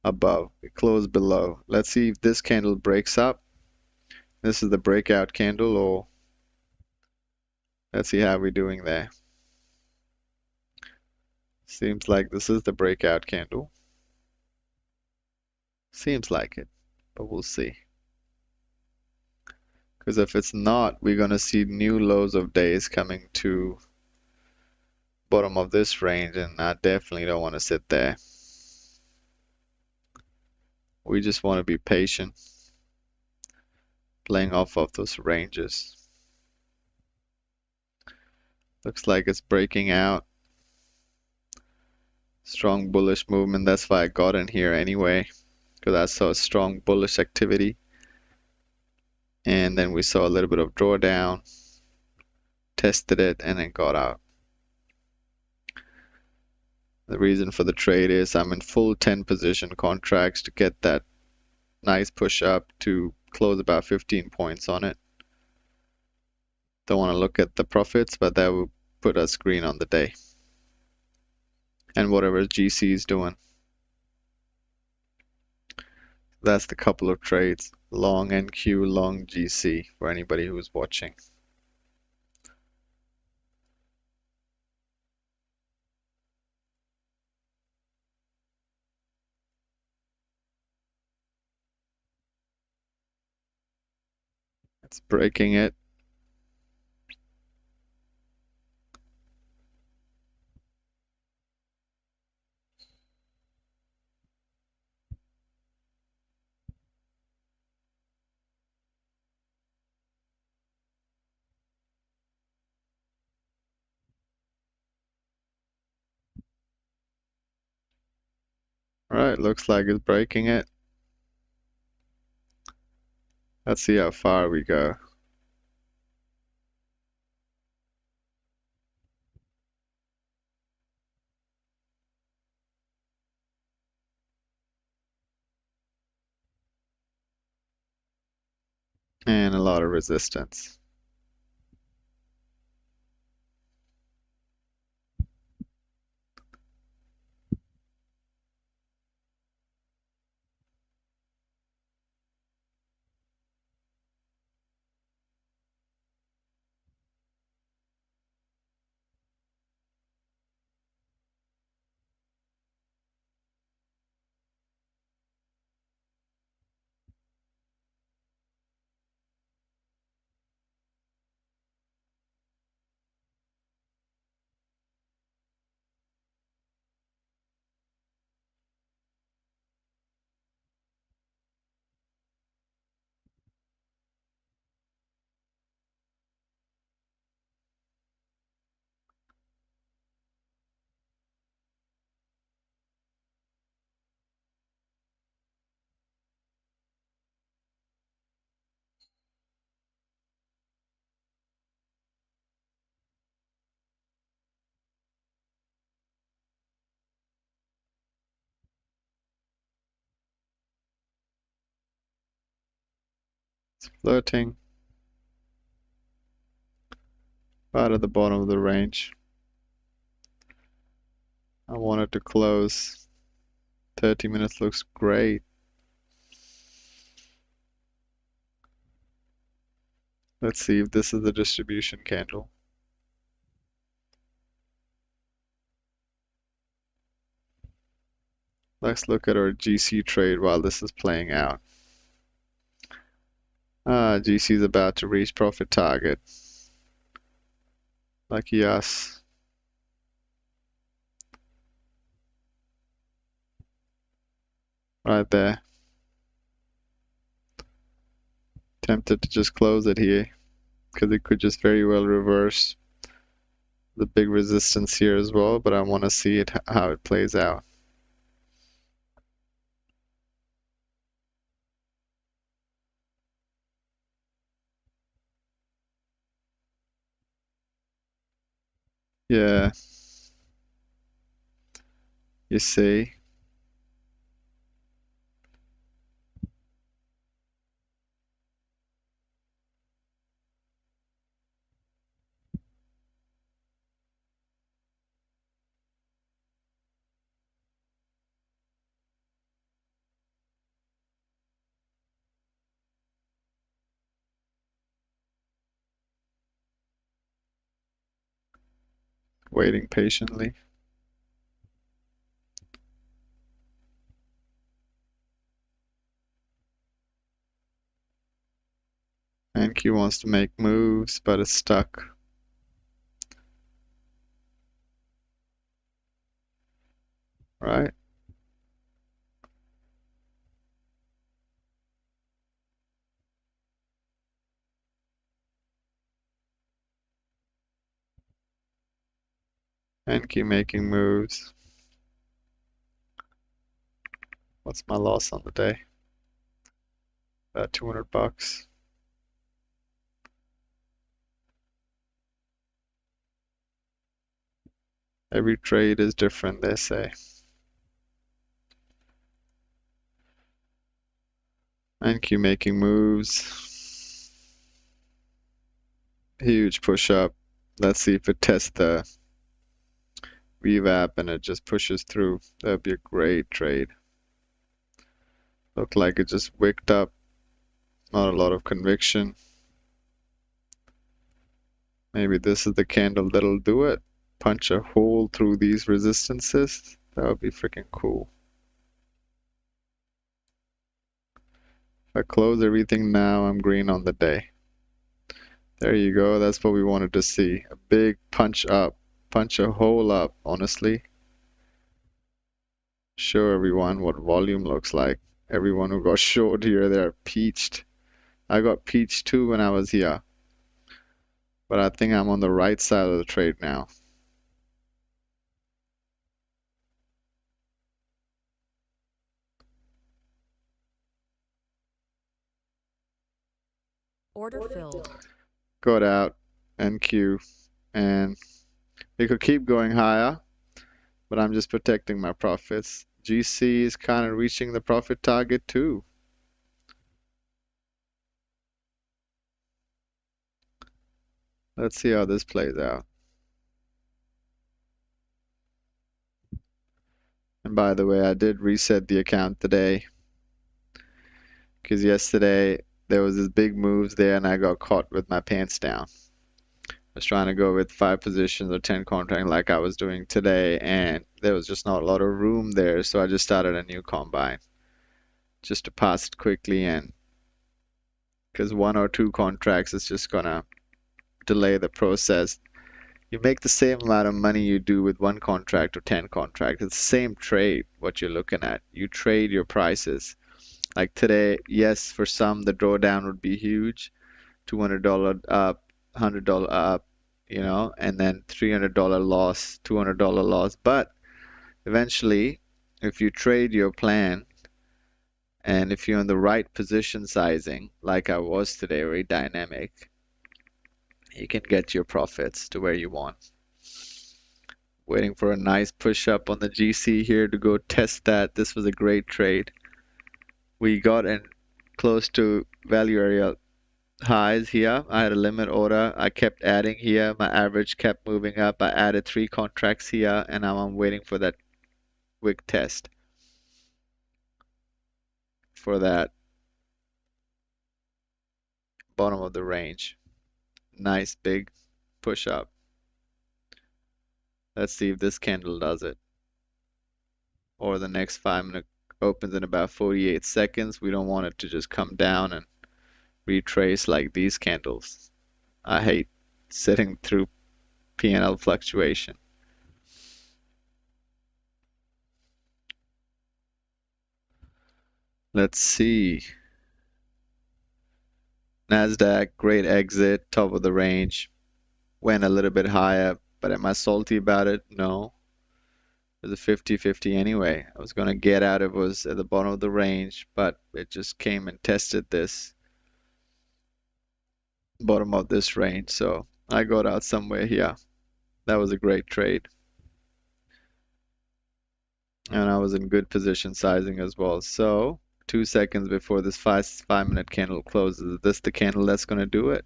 above, it closed below. Let's see if this candle breaks up. This is the breakout candle, or let's see how we're doing there. Seems like this is the breakout candle. Seems like it, but we'll see. Because if it's not, we're going to see new lows of days coming to bottom of this range, and I definitely don't want to sit there. We just want to be patient, playing off of those ranges. Looks like it's breaking out. Strong bullish movement. That's why I got in here anyway, because I saw strong bullish activity. And then we saw a little bit of drawdown, tested it, and then got out. The reason for the trade is I'm in full 10 position contracts to get that nice push up to close about 15 points on it. Don't want to look at the profits, but that will put us green on the day. And whatever GC is doing. That's the couple of trades. Long NQ, long GC for anybody who's watching. It's breaking it. Alright, looks like it's breaking it. Let's see how far we go. And a lot of resistance. Flirting right at the bottom of the range. I want it to close. 30 minutes looks great. Let's see if this is the distribution candle. Let's look at our GC trade while this is playing out. GC is about to reach profit target. Lucky us. Right there. Tempted to just close it here because it could just very well reverse the big resistance here as well, but I want to see it how it plays out. Yeah, you see. Waiting patiently. NQ wants to make moves, but it's stuck. Right? NQ making moves. What's my loss on the day? About 200 bucks. Every trade is different, they say. NQ making moves. Huge push up. Let's see if it tests the revap and it just pushes through. That'd be a great trade. Looked like it just wicked up. Not a lot of conviction. Maybe this is the candle that'll do it. Punch a hole through these resistances. That would be freaking cool. If I close everything now, I'm green on the day. There you go. That's what we wanted to see. A big punch up. Punch a hole up, honestly. Show everyone what volume looks like. Everyone who got short here, they're peached. I got peached too when I was here. But I think I'm on the right side of the trade now. Order filled. Got out, NQ, and it could keep going higher, but I'm just protecting my profits. GC is kind of reaching the profit target too. Let's see how this plays out. And by the way, I did reset the account today because yesterday there was this big moves there and I got caught with my pants down. I was trying to go with 5 positions or 10 contracts like I was doing today, and there was just not a lot of room there, so I just started a new combine just to pass it quickly in because 1 or 2 contracts is just gonna delay the process. You make the same amount of money you do with 1 contract or 10 contracts. It's the same trade, what you're looking at. You trade your prices. Like today, yes, for some the drawdown would be huge, $200 up, $100 up, and then $300 loss, $200 loss. But eventually, if you trade your plan and if you're in the right position sizing, like I was today, very dynamic, you can get your profits to where you want. Waiting for a nice push up on the GC here to go test that. This was a great trade. We got in close to value area highs here. I had a limit order. I kept adding here. My average kept moving up. I added 3 contracts here, and now I'm waiting for that wick test for that bottom of the range. Nice big push up. Let's see if this candle does it. Or the next 5 minute opens in about 48 seconds. We don't want it to just come down and retrace like these candles. I hate sitting through P&L fluctuation. Let's see. Nasdaq, great exit, top of the range. Went a little bit higher, but am I salty about it? No. It was a 50-50 anyway. I was going to get out. It was at the bottom of the range, but it just came and tested this bottom of this range. So I got out somewhere here. That was a great trade. And I was in good position sizing as well. So 2 seconds before this 5 minute candle closes, is this the candle that's going to do it?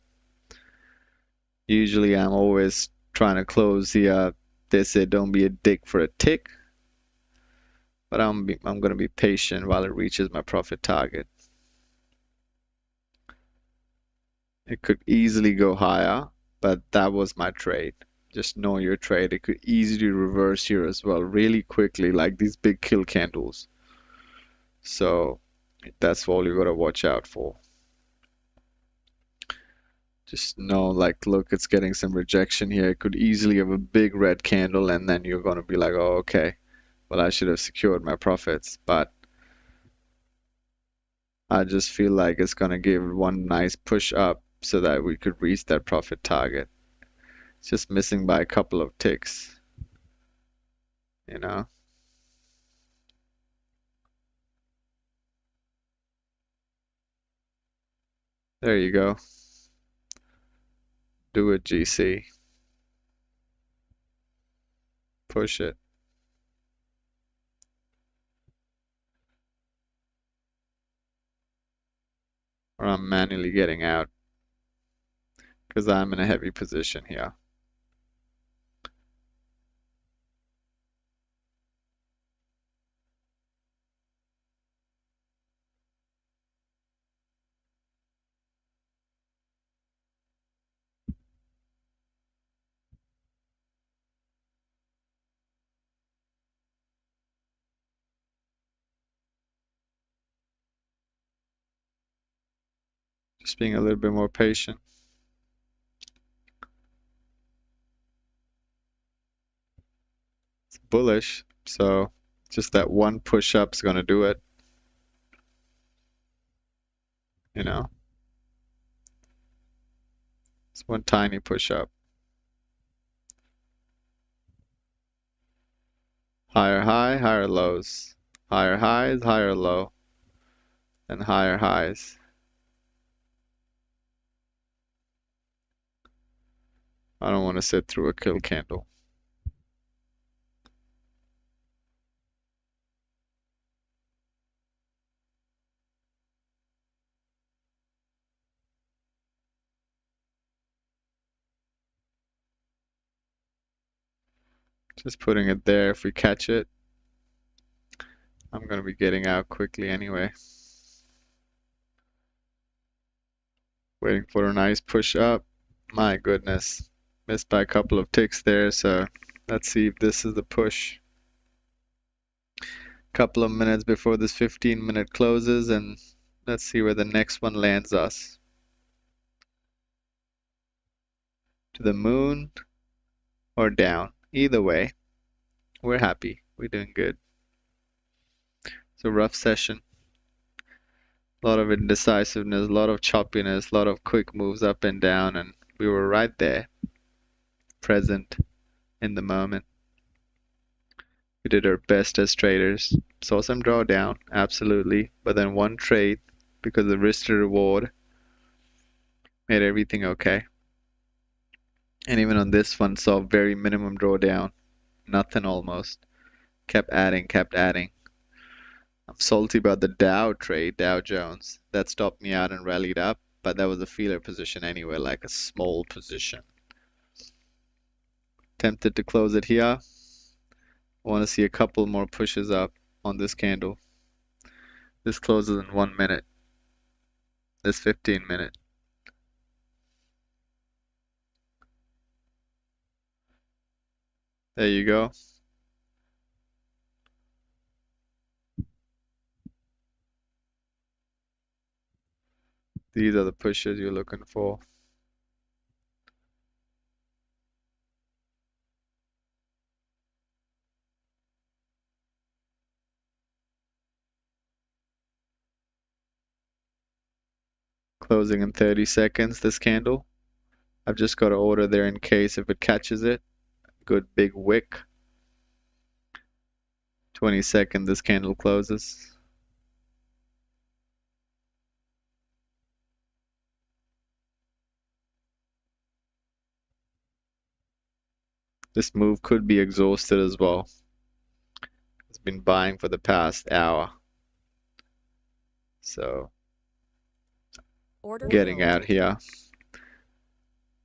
Usually I'm always trying to close the, they say don't be a dick for a tick, but I'm going to be patient while it reaches my profit target. It could easily go higher, but that was my trade. Just know your trade. It could easily reverse here as well, really quickly, like these big kill candles. So that's all you gotta watch out for. Just know, like, look, it's getting some rejection here. It could easily have a big red candle, and then you're gonna be like, oh, okay, well, I should have secured my profits. But I just feel like it's gonna give one nice push up so that we could reach that profit target. It's just missing by a couple of ticks, you know? There you go. Do it, GC. Push it. Or I'm manually getting out because I'm in a heavy position here. Just being a little bit more patient. It's bullish, so just that one push up is going to do it, you know? It's one tiny push up. Higher high, higher lows. Higher highs, higher low, and higher highs. I don't want to sit through a kill candle. Just putting it there. If we catch it, I'm going to be getting out quickly anyway. Waiting for a nice push up. My goodness. Missed by a couple of ticks there, so let's see if this is the push. Couple of minutes before this 15-minute closes, and let's see where the next one lands us. To the moon or down. Either way, we're happy. We're doing good. It's a rough session. A lot of indecisiveness, a lot of choppiness, a lot of quick moves up and down, and we were right there, present in the moment. We did our best as traders. Saw some drawdown, absolutely, but then one trade, because of risk to reward, made everything okay. And even on this one, saw very minimum drawdown, nothing almost. Kept adding, kept adding. I'm salty about the Dow trade, Dow Jones. That stopped me out and rallied up. but that was a feeler position anyway, like a small position. Tempted to close it here. I want to see a couple more pushes up on this candle. This closes in 1 minute. This 15 minute. There you go. These are the pushes you're looking for. Closing in 30 seconds, this candle. I've just got to order there in case if it catches it. Good big wick. 20 seconds, this candle closes. This move could be exhausted as well. It's been buying for the past hour. So Order getting filled. out here.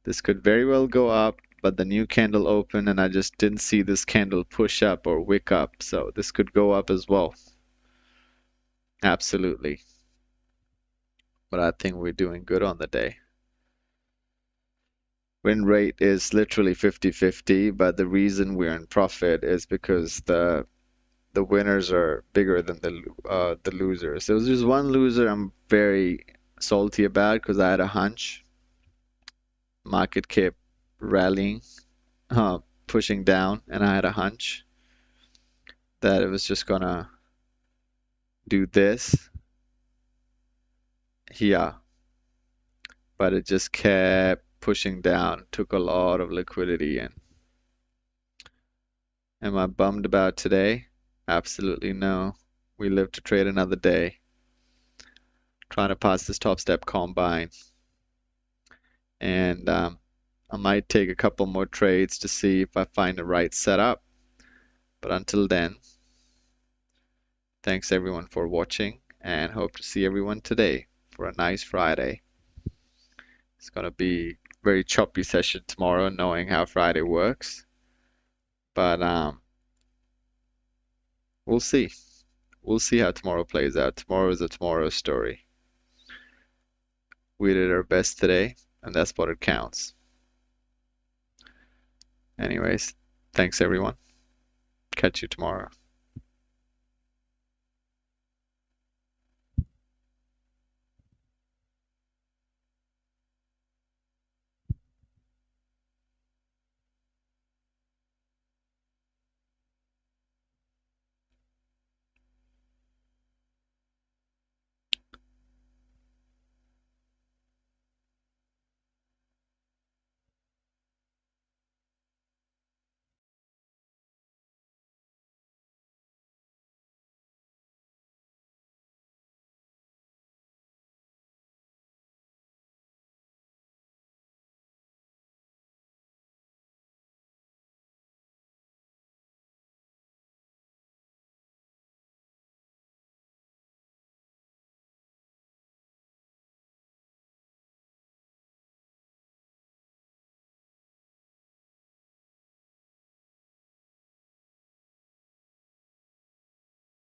This could very well go up, but the new candle opened and I just didn't see this candle push up or wick up. So this could go up as well. Absolutely. But I think we're doing good on the day. Win rate is literally 50-50, but the reason we're in profit is because the winners are bigger than the losers. There was just one loser I'm very salty about because I had a hunch. Market kept rallying, pushing down, and I had a hunch that it was just gonna do this here, but it just kept pushing down, took a lot of liquidity in. Am I bummed about today? Absolutely no. We live to trade another day. Trying to pass this Topstep combine. And I might take a couple more trades to see if I find the right setup. But until then, thanks everyone for watching and hope to see everyone today for a nice Friday. It's going to be a very choppy session tomorrow, knowing how Friday works. But we'll see. We'll see how tomorrow plays out. Tomorrow is a tomorrow story. We did our best today, and that's what it counts. Anyways, thanks everyone. Catch you tomorrow.